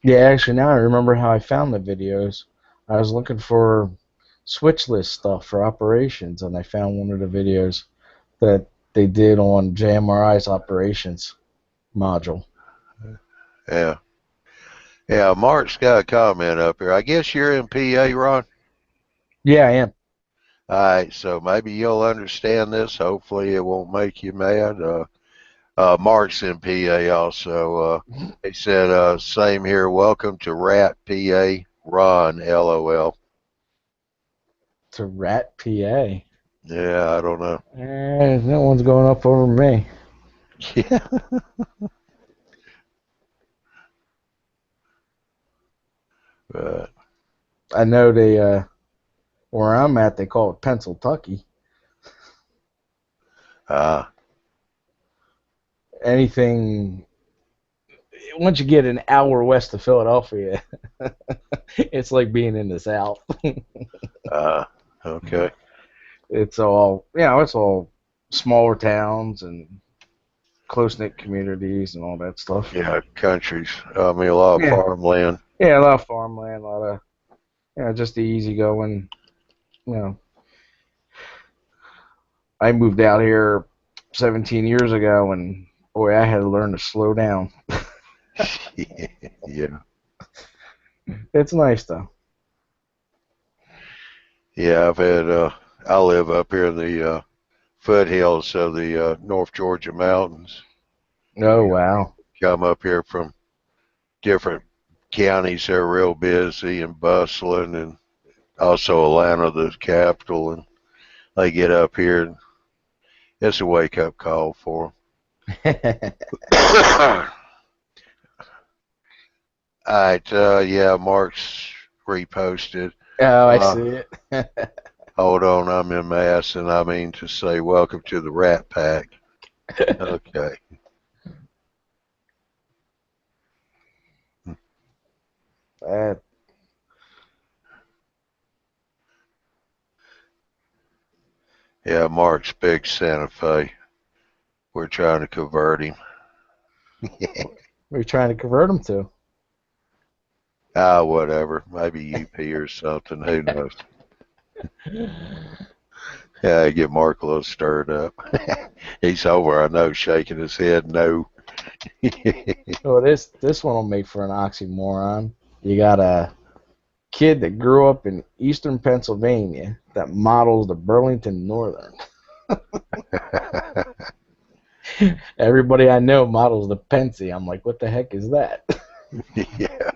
Yeah, actually, now I remember how I found the videos. I was looking for switch list stuff for operations, and I found one of the videos that they did on JMRI's operations module. Yeah. Yeah, Mark's got a comment up here. I guess you're in PA, Ron? Yeah, I am. All right, so maybe you'll understand this. Hopefully it won't make you mad. Mark's in PA also. He said, same here. Welcome to Rat PA. Ron, LOL. To Rat, PA. Yeah, I don't know. No one's going up over me. Yeah. But, I know where I'm at, they call it Pennsyltucky. uh, Anything once you get an hour west of Philadelphia, it's like being in the South. okay. It's all it's all smaller towns and close knit communities and all that stuff. Yeah, countries. I mean, a lot of Yeah, farmland. yeah, a lot of farmland, a lot of just the easygoing. You know, I moved out here 17 years ago, and boy, I had to learn to slow down. Yeah. It's nice though. Yeah, I live up here in the foothills of the North Georgia mountains. Oh We wow. come up here from different counties that are real busy and bustling, and also Atlanta, the capital, and they get up here, and it's a wake-up call for them. All right, yeah, Mark's reposted. Oh, I Uh, see it. Hold on, I'm in mass, and I mean to say welcome to the Rat Pack. Okay. Uh, Yeah, Mark's big Santa Fe. We're trying to convert him. we're trying to convert them to. Whatever. Maybe UP or something. Who knows? Yeah, get Mark a little stirred up. He's over, I know, shaking his head no. Oh, this one will make for an oxymoron. You got a kid that grew up in eastern Pennsylvania that models the Burlington Northern. Everybody I know models the Pensy. I'm like, what the heck is that? Yeah.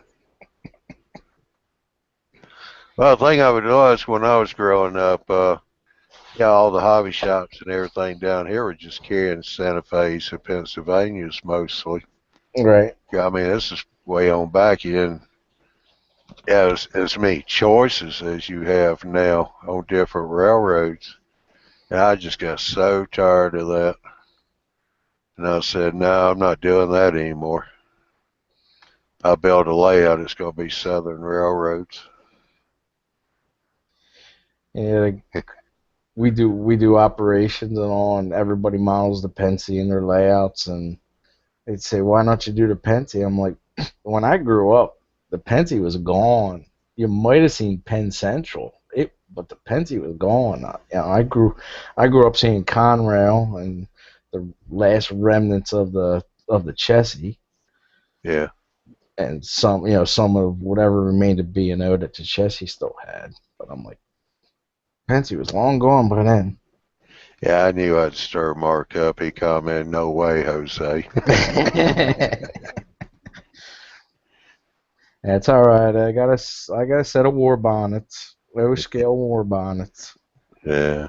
Well, the thing of it was, when I was growing up, yeah, all the hobby shops and everything down here were just carrying Santa Fe's and Pennsylvania's mostly. Right. Yeah, I mean, this is way on back. You didn't have as many choices as you have now on different railroads. And I just got so tired of that. And I said, no, I'm not doing that anymore. I build a layout. It's going to be Southern Railroads. Yeah, we do operations and all, and everybody models the Pensy in their layouts, and they'd say, "Why don't you do the Pensy?" I'm like, when I grew up, the Pensy was gone. You might have seen Penn Central, but the Pensy was gone. I grew up seeing Conrail and the last remnants of the Chessie, Yeah. and some of whatever remained of B&O that the Chessie still had. But I'm like, Pensy was long gone by then. Yeah, I knew I'd stir Mark up. He commented, "No way, Jose." That's all right. I got a set of war bonnets, low scale war bonnets. Yeah.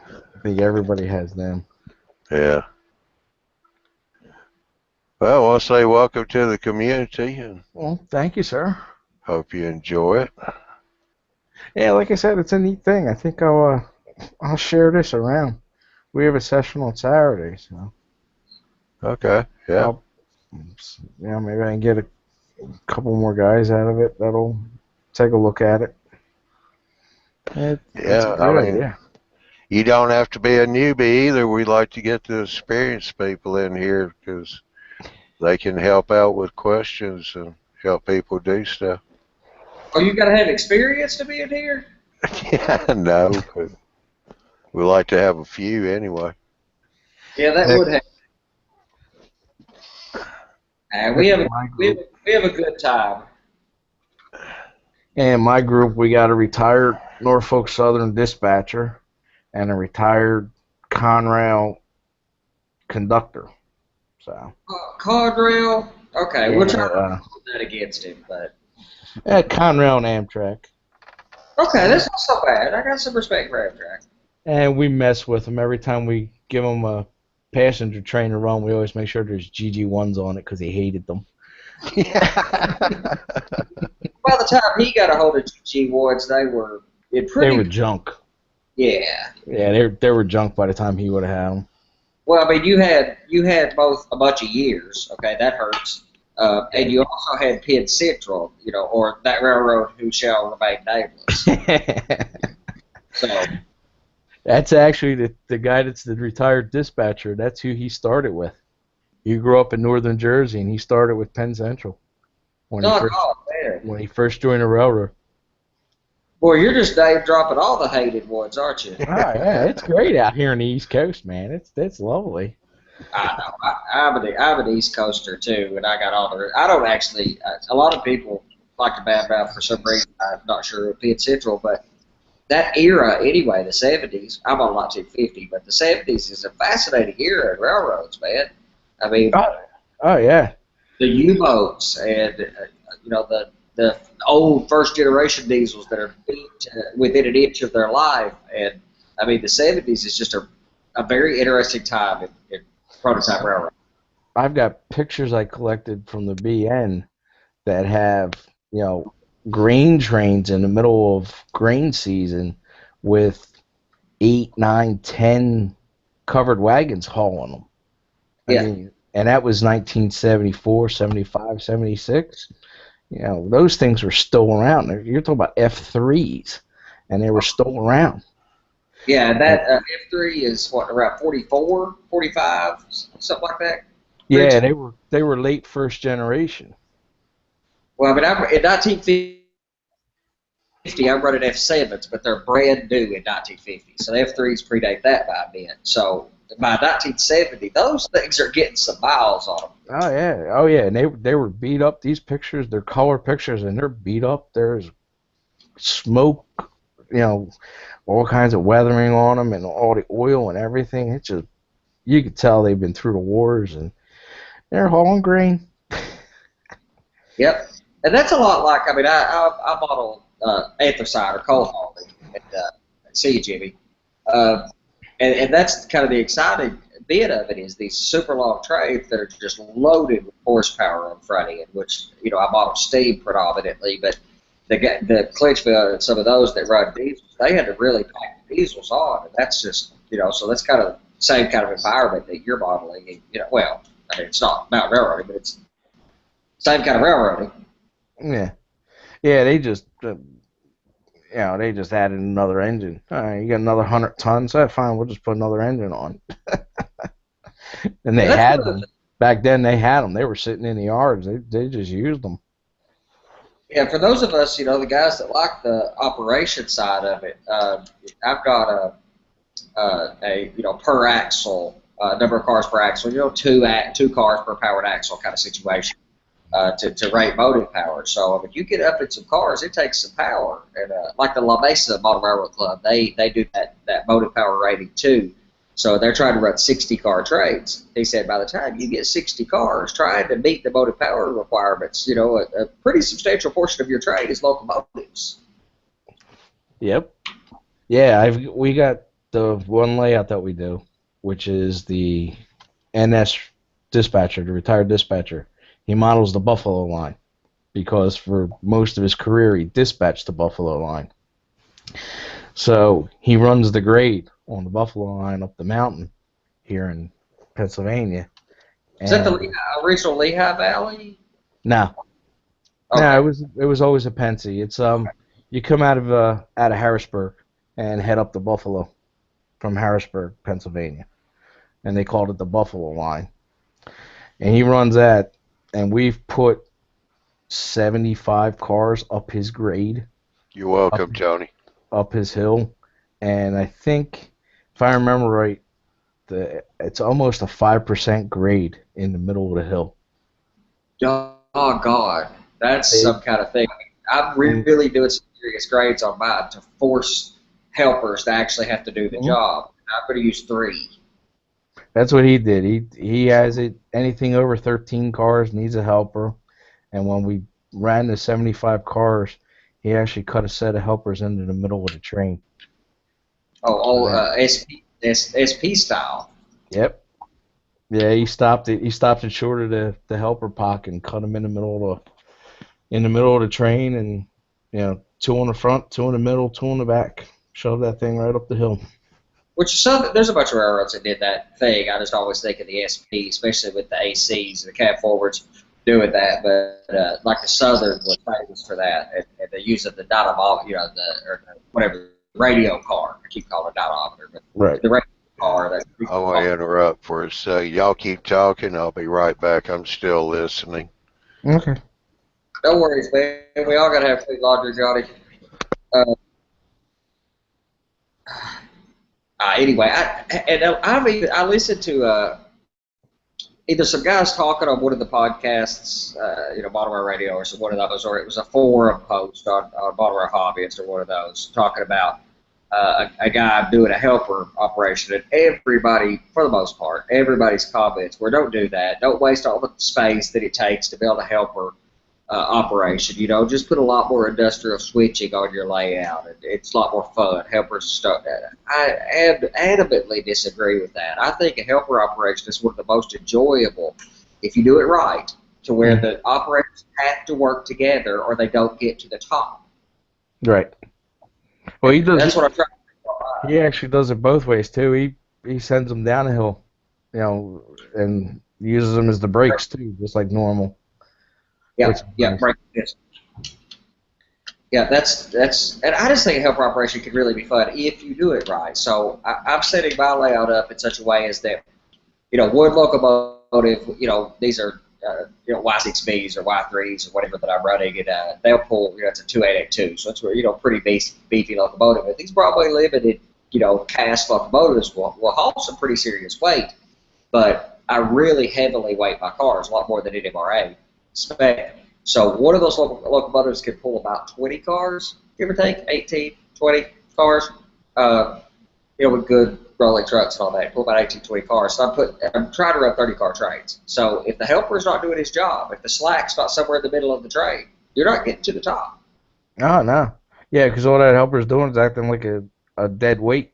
I think everybody has them. Yeah. Well, I want to say welcome to the community, and Well, thank you, sir. hope you enjoy it. Yeah, like I said, it's a neat thing. I think I'll share this around. We have a session on Saturday, so Okay. Yeah. maybe I can get a couple more guys out of it that'll take a look at it. It's a Yeah. great idea. You don't have to be a newbie either. We like to get the experienced people in here because they can help out with questions and help people do stuff. Oh, you got to have experience to be in here? Yeah, no, but we like to have a few anyway. Yeah, that would happen. We have a good time. In my group, we got a retired Norfolk Southern dispatcher and a retired Conrail conductor. So Conrail. Okay, we'll try to yeah, hold that against him, but Conrail and Amtrak. okay, that's not so bad. I got some respect for Amtrak. And we mess with them every time we give them a passenger train to run. We always make sure there's GG1s on it because he hated them. By the time he got a hold of GG Woods, they were They were junk. Yeah. Yeah, they were junk by the time he would have had them. Well, I mean, you had both a bunch of years. Okay, that hurts. And you also had Penn Central, or that railroad who shall remain nameless. So that's actually the guy that's the retired dispatcher. That's who he started with. He grew up in northern Jersey, and he started with Penn Central when he first joined the railroad. Boy, you're just name dropping all the hated ones, aren't you? Oh yeah, it's great out here on the East Coast, man. It's lovely. I know. I'm an East Coaster too, and I got all the. I don't actually. A lot of people like to badmouth for some reason. I'm not sure of Penn Central, but that era anyway, the '70s. I'm on lot 250, but the '70s is a fascinating era in railroads, man. I mean, oh yeah, the U-boats and the old first generation diesels that are beat within an inch of their life, and I mean the '70s is just a very interesting time in prototype railroad. I've got pictures I collected from the BN that have grain trains in the middle of grain season with 8, 9, 10 covered wagons hauling them. I mean, and that was 1974, 75, 76. Those things were still around. You're talking about F3s, and they were still around. Yeah, that F3 is what, around 44, 45, something like that? Yeah, they were late first generation. Well, I mean, in 1950, I'm running F7s, but they're brand new in 1950. So the F3s predate that by a bit. So by 1970, those things are getting some miles on them. Oh yeah, and they were beat up. These pictures, they're color pictures, and they're beat up. There's smoke, all kinds of weathering on them, and all the oil and everything. It's just, you could tell they've been through the wars, and they're hauling grain. Yep, and that's a lot like, I mean, I model anthracite or coal hauling at Sea Jimmy, and that's kind of the exciting bit of it is these super long trains that are just loaded with horsepower on front end, which I model steam predominantly, but the Clinchville and some of those that run diesels, they had to really pack the diesels on, and that's just so that's kind of same kind of environment that you're modeling. And, you know, well, I mean, it's not mountain railroading, but it's same kind of railroading. Yeah. Yeah, they just, they just added another engine. All right, you got another 100 tons. Fine, we'll just put another engine on. And they had them. Back then, they had them. They were sitting in the yards. They just used them. Yeah, for those of us, you know, the guys that like the operation side of it, I've got a you know, per axle, number of cars per axle, you know, two cars per powered axle kind of situation to rate motive power. So if you get up in some cars, it takes some power. And like the La Mesa Model Railroad Club, they do that motive power rating too. So they're trying to run 60-car trades. He said by the time you get 60 cars trying to meet the motive power requirements, you know, a pretty substantial portion of your trade is locomotives. Yep. Yeah, we got the one layout that we do, which is the NS dispatcher, the retired dispatcher. He models the Buffalo line because for most of his career he dispatched the Buffalo line. So he runs the grade on the Buffalo line up the mountain here in Pennsylvania. Is that the original Lehigh Valley? No. Okay. No, it was always a Pennsy. It's you come out of Harrisburg and head up to Buffalo from Harrisburg, Pennsylvania. And they called it the Buffalo line. And he runs that, and we've put 75 cars up his grade. You're welcome, Tony. Up his hill. And I think, if I remember right, it's almost a 5% grade in the middle of the hill. Oh, God. That's some kind of thing. I'm really doing some serious grades on mine to force helpers to actually have to do the job. I'm going to use 3. That's what he did. He has it. Anything over 13 cars needs a helper. And when we ran the 75 cars, he actually cut a set of helpers into the middle of the train. SP style. Yep. Yeah, he stopped it. He stopped it short of the helper pocket and cut them in the middle of the train, and 2 on the front, 2 in the middle, 2 in the back. Shoved that thing right up the hill. There's a bunch of railroads that did that thing. I just always think of the SP, especially with the ACs, the cab forwards doing that. But like the Southern was famous for that, and the use of the dynamometer, whatever radio car. I keep calling it dynamometer, but right. The radio car. I want to interrupt for a second. Y'all keep talking. I'll be right back. I'm still listening. Okay. No worries, man. We all gotta have clean laundry, Johnny. Anyway, I listened to either some guys talking on one of the podcasts, Model Rail Radio, or one of those, or it was a forum post on Model Rail Hobbyist or one of those talking about a guy doing a helper operation, and everybody, for the most part, everybody's comments were, "Don't do that. Don't waste all the space that it takes to build a helper operation. Just put a lot more industrial switching on your layout. It's a lot more fun. Helpers stuff." I adamantly disagree with that. I think a helper operation is one of the most enjoyable if you do it right, to where the operators have to work together or they don't get to the top. Right. Well, he does. That's what I'm trying to do. He actually does it both ways too. He sends them down a hill, and uses them as the brakes too, just like normal. Yeah, break this. Yeah, that's, and I just think a helper operation could really be fun if you do it right. So I'm setting my layout up in such a way as that, one locomotive, these are, Y6Bs or Y3s or whatever that I'm running, and they'll pull, it's a 2882, so it's pretty beefy locomotive. But these probably limited, cast locomotives will haul some pretty serious weight, but I really heavily weight my cars, a lot more than NMRA spec. So one of those locomotives can pull about 20 cars, give or take, 18, 20 cars, with good rolling trucks and all that, pull about 18, 20 cars. So I'm trying to run 30-car trains. So if the helper's not doing his job, if the slack's not somewhere in the middle of the train, you're not getting to the top. Oh, no. Yeah, because all that helper's doing is acting like a dead weight,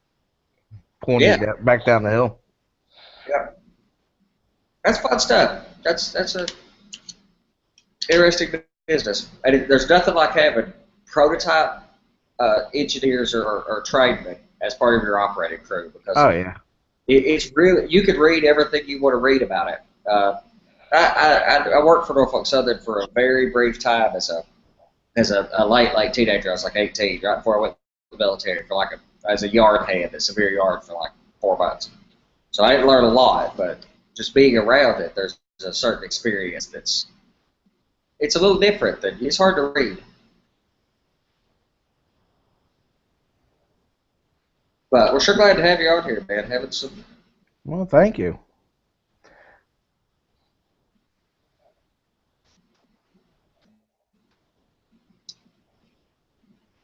pulling you back down the hill. Yeah. That's fun stuff. That's a interesting business. And there's nothing like having prototype engineers or trainmen as part of your operating crew. Because It's really, you could read everything you want to read about it. I worked for Norfolk Southern for a very brief time as a late teenager. I was like 18, right before I went to the military for as a yard hand at Severe Yard for like 4 months. So I didn't learn a lot, but just being around it, there's a certain experience it's a little different. It's hard to read. But we're sure glad to have you on here, man. Having some. Well, thank you.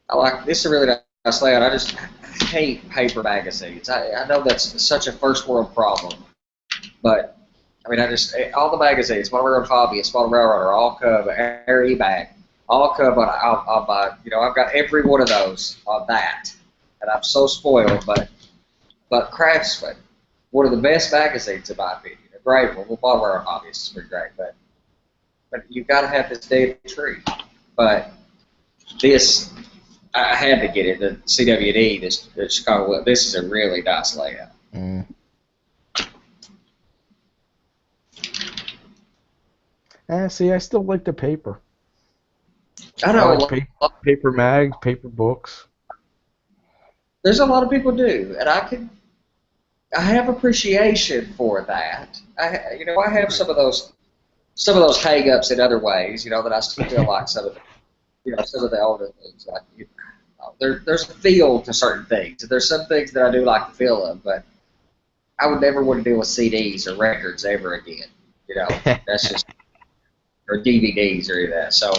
I like this is a really nice layout. I just hate paper magazines. I know that's such a first world problem, but I mean, all the magazines, Model Railroad Hobbyist, Model Railroader, all come, Air E-Mag, all come on my, I've got every one of those on that, and I'm so spoiled. But Craftsman, one of the best magazines in my opinion, a great one. Well, Model Railroad Hobbyist is pretty great, but you've got to have this damn tree. But this, I had to get it. The CWD, the Chicago. This is a really nice layout. Mm. See, I still like the paper. I know. I like paper mag, paper books. There's a lot of people do, and I have appreciation for that. I have some of those hang-ups in other ways, that I still feel like some of the older things. Like, there's a feel to certain things. There's some things that I do like the feel of, but I would never want to deal with CDs or records ever again. That's just, or DVDs or any of that. So,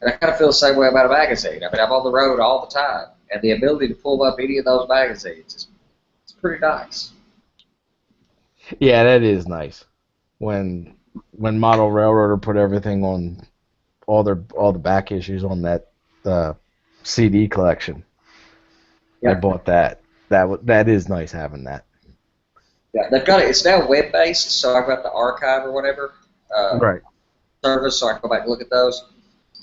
and I kind of feel the same way about a magazine. I mean, I'm on the road all the time, and the ability to pull up any of those magazines is pretty nice. Yeah, that is nice. When Model Railroader put everything on all the back issues on that CD collection, I bought that. That is nice having that. Yeah, they've got it. It's now web based, so I've got the archive or whatever Right. service, so I can go back and look at those.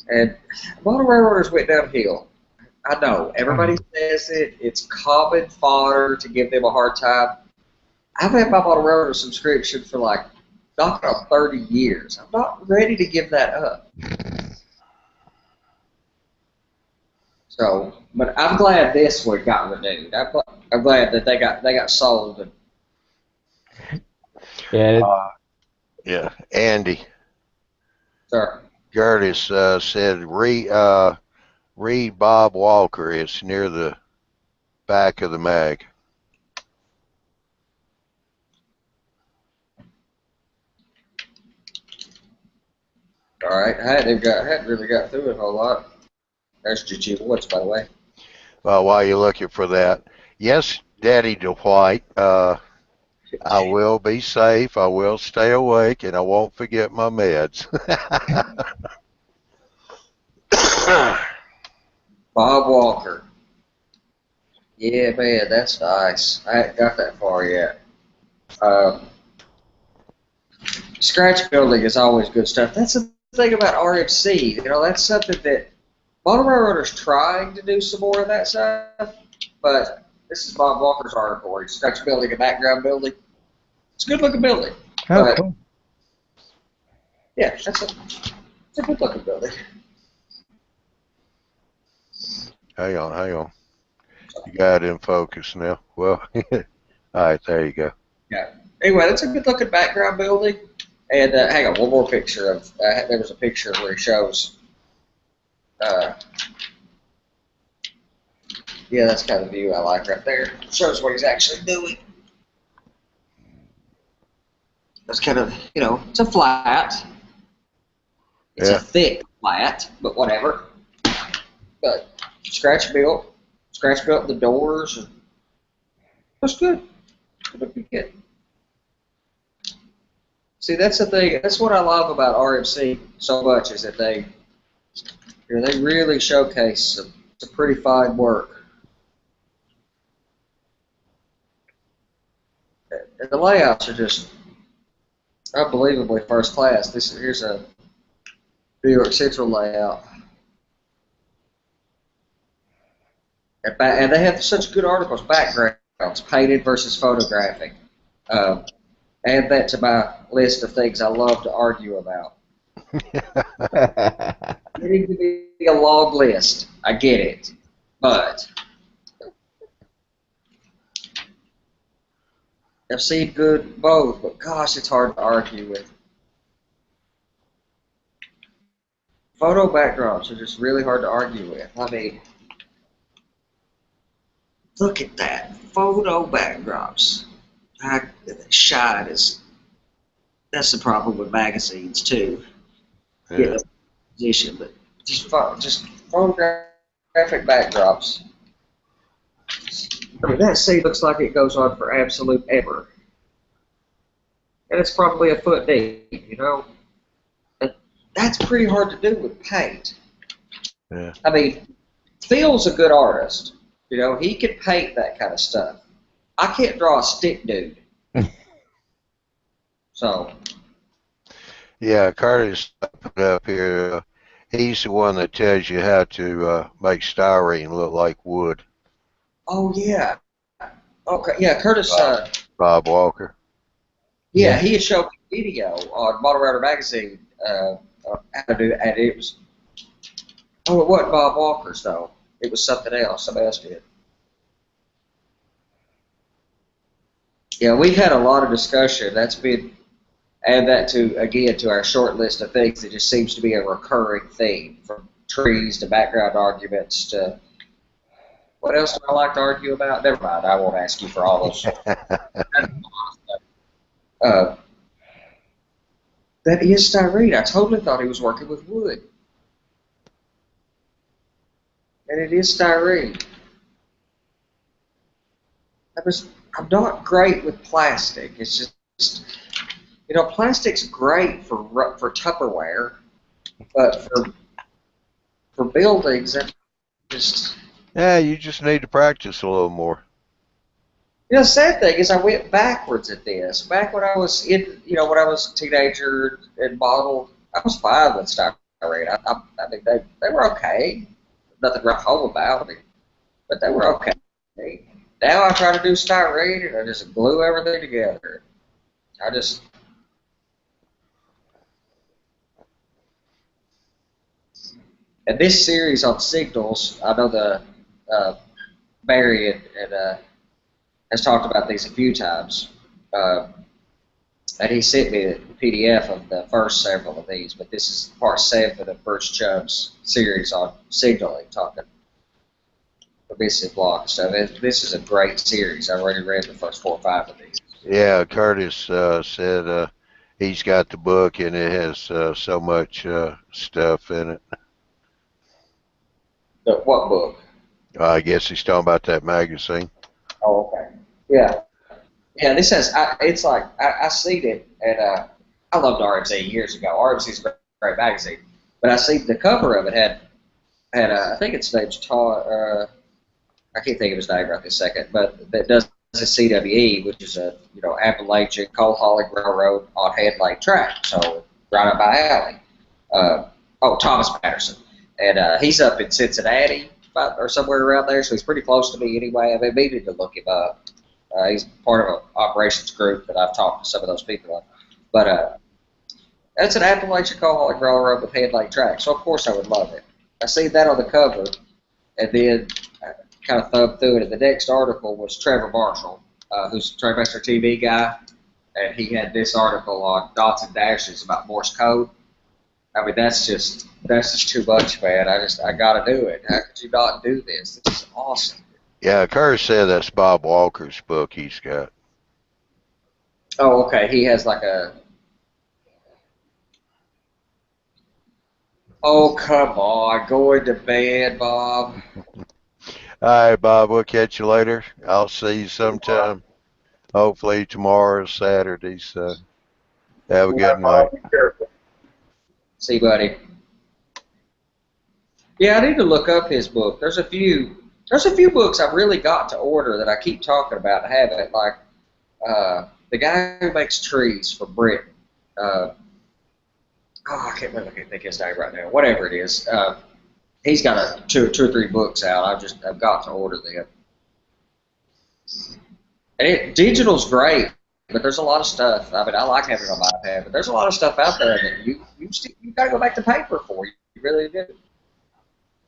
And Model Railroaders went downhill. I know everybody says it. It's common fodder to give them a hard time. I've had my Model Railroader subscription for like knocking on 30 years. I'm not ready to give that up. So, but I'm glad this one got renewed. I'm glad that they got sold. Yeah. Yeah, Andy. Sir. Curtis said read Bob Walker. It's near the back of the mag. All right, I hadn't really got through it a whole lot. There's GG Woods, by the way. Well, while you're looking for that, yes, Daddy DeWhite, I will be safe, I will stay awake, and I won't forget my meds. Bob Walker. Yeah, man, that's nice. I haven't got that far yet. Scratch building is always good stuff. That's the thing about RMC. That's something that Model Railroader's trying to do some more of that stuff, but this is Bob Walker's article where he's scratch building and background building. It's a good looking building. Oh, cool. Yeah, it's a good looking building. Hang on. You got it in focus now. Well, all right, there you go. Yeah. Anyway, that's a good looking background building. And hang on, one more picture of. There was a picture where he shows. Yeah, that's kind of the view I like right there. Shows what he's actually doing. That's kind of, it's a flat. It's a thick flat, but whatever. But scratch built the doors. That's good. Good. See, that's the thing. That's what I love about RMC so much is that they really showcase some pretty fine work. And the layouts are just unbelievably first class. Here's a New York Central layout. And they have such good articles, backgrounds, painted versus photographic. Add that to my list of things I love to argue about. Getting to be a long list. I get it. But I've seen good both, but gosh, it's hard to argue with. Photo backdrops are just really hard to argue with. I mean, look at that. Photo backdrops. Shine is, that's the problem with magazines too. Get a position, but just photographic backdrops. I mean, that scene looks like it goes on for absolute ever. And it's probably a foot deep, you know? And that's pretty hard to do with paint. Yeah. I mean, Phil's a good artist. You know, he can paint that kind of stuff. I can't draw a stick dude. So. Yeah, Curtis put up here. He's the one that tells you how to make styrene look like wood. Oh, yeah. Okay, yeah, Curtis. Bob Walker. Yeah, he had showed me a video on Model Router Magazine how to do it, and it was. Oh, it wasn't Bob Walker's though. It was something else. Somebody else did. Yeah, we've had a lot of discussion. That's been, add that to, again, to our short list of things that just seems to be a recurring theme, from trees to background arguments to, what else do I like to argue about? Never mind, I won't ask you for all those. That is styrene. I totally thought he was working with wood. And it is styrene. I'm not great with plastic. It's just, you know, plastic's great for Tupperware, but for buildings, that just. Yeah, you just need to practice a little more. You know, the sad thing is I went backwards at this. Back when I was when I was a teenager and bottled, I was fine with styrene. I mean, they were okay. Nothing wrong about them, but they were okay. Now I try to do styrene and I just glue everything together. And this series on signals, I know the Barry and has talked about these a few times. And he sent me the PDF of the first several of these, but this is part 7 of Bruce Chubb's series on signaling, talking permissive block stuff. This is a great series. I've already read the first 4 or 5 of these. Yeah, Curtis said he's got the book and it has so much stuff in it. What book? I guess he's talking about that magazine. Oh, okay. Yeah. Yeah, this has, it's like, I seen it, and I loved RMC years ago. RMC's a great magazine. But I seen the cover of it had I think its name's Todd, I can't think of his name right this second, but that does the CWE, which is a, Appalachian coal hauling railroad on headlight track, so right up my alley. Thomas Patterson. And he's up in Cincinnati, or somewhere around there, so he's pretty close to me anyway. I've been meaning to look him up. He's part of an operations group that I've talked to some of those people on. But that's an Appalachian coal hauling railroad with headlight track, so of course I would love it. I seen that on the cover, and then I kind of thumbed through it. And the next article was Trevor Marshall, who's a Trainmaster TV guy, and he had this article on dots and dashes about Morse code. I mean, that's just too much, man. I got to do it. How could you not do this? This is awesome. Yeah, Curtis said that's Bob Walker's book he's got. Oh, okay. He has like a. Oh, come on. Going to bed, Bob. All right, Bob, we'll catch you later. I'll see you sometime. Hopefully tomorrow or Saturday, so have a good night. See you, buddy. Yeah, I need to look up his book. There's a few books I've really got to order that I keep talking about and haven't, like the guy who makes trees for Britain. I can't think of his name right now. Whatever it is, he's got two or three books out. I've got to order them. And digital's great But there's a lot of stuff. I mean, I like having it on my iPad, but there's a lot of stuff out there that you got to go back to paper for. You really do.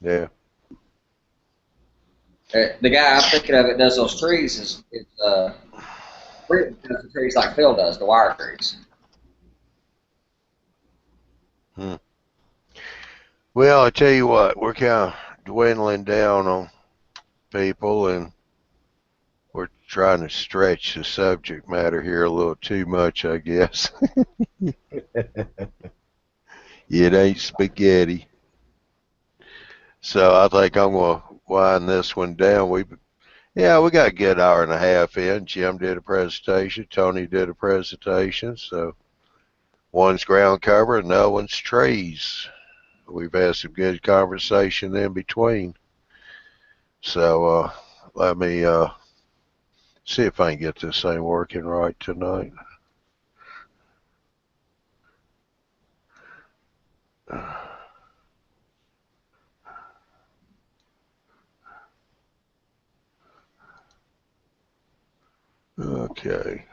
Yeah. The guy I'm thinking of that does those trees is Britain does the trees like Phil does, the wire trees. Well, I tell you what, we're kind of dwindling down on people, and we're trying to stretch the subject matter here a little too much, I guess. It ain't spaghetti. So I think I'm going to wind this one down. We got a good hour and a half in. Jim did a presentation. Tony did a presentation. So one's ground cover and the other one's trees. We've had some good conversation in between. So let me see if I can get this thing working right tonight. Okay.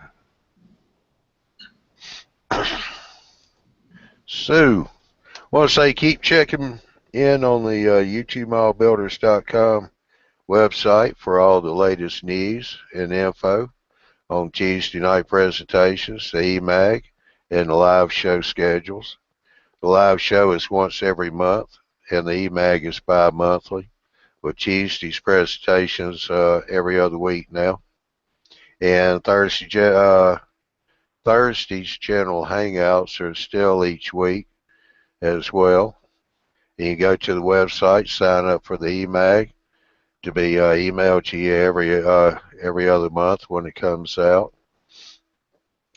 So, I want to say keep checking in on the YTMB website for all the latest news and info on Tuesday night presentations, the eMag, and the live show schedules. The live show is once every month, and the eMag is bi-monthly, with Tuesday's presentations every other week now. And Thursday's general hangouts are still each week as well. You can go to the website, sign up for the eMag to be emailed to you every other month when it comes out.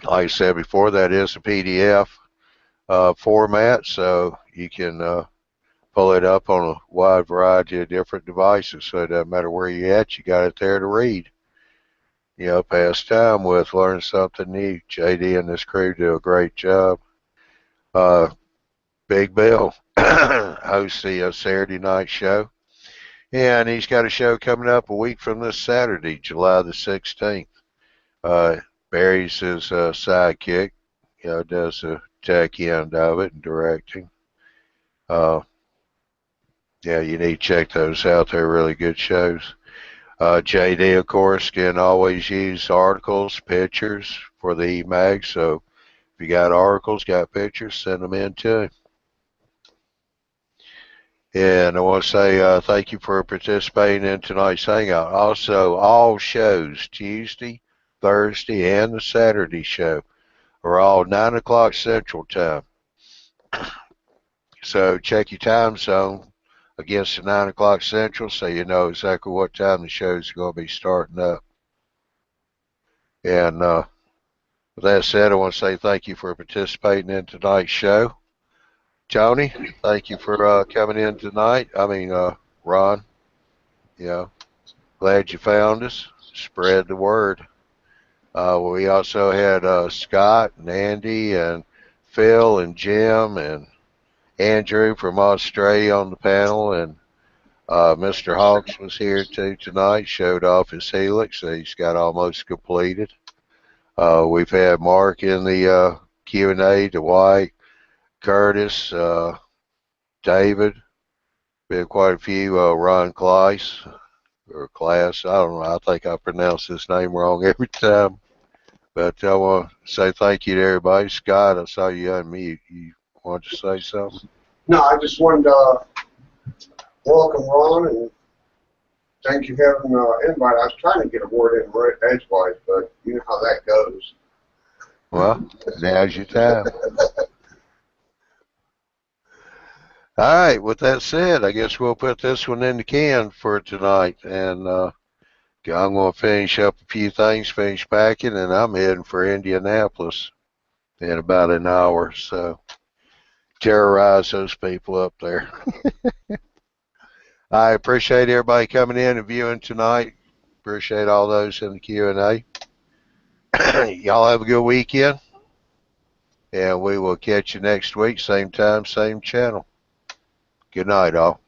Like I said before, that is a PDF format, so you can pull it up on a wide variety of different devices. So it doesn't matter where you're at, you got it there to read. Pass time with, learn something new. JD and his crew do a great job. Big Bill hosts the Saturday night show. And he's got a show coming up a week from this Saturday, July the 16th. Barry's his sidekick, does the tech end of it and directing. You need to check those out. They're really good shows. JD, of course, can always use articles, pictures for the eMag. So if you got articles, got pictures, send them in to him. And I want to say thank you for participating in tonight's Hangout. Also, all shows, Tuesday, Thursday, and the Saturday show, are all 9 o'clock Central Time. So check your time zone against the 9 o'clock Central so you know exactly what time the show is going to be starting up. And with that said, I want to say thank you for participating in tonight's show. Tony, thank you for coming in tonight. Ron, glad you found us. Spread the word. We also had Scott and Andy and Phil and Jim and Andrew from Australia on the panel, and Mr. Hawks was here too tonight, showed off his helix. He's got almost completed. We've had Mark in the Q&A, Dwight, Curtis, David, been quite a few, Ron Kleiss, or Class, I don't know, I think I pronounce his name wrong every time. But I want to say thank you to everybody. Scott, I saw you unmute. You want to say something? No, I just wanted to welcome Ron and thank you for having an invite. I was trying to get a word in edgewise, but you know how that goes. Well, now's your time. All right, with that said, I guess we'll put this one in the can for tonight. And I'm going to finish up a few things, finish packing, and I'm heading for Indianapolis in about an hour. So terrorize those people up there. I appreciate everybody coming in and viewing tonight. Appreciate all those in the Q&A. Y'all have a good weekend, and we will catch you next week, same time, same channel. Good night, all.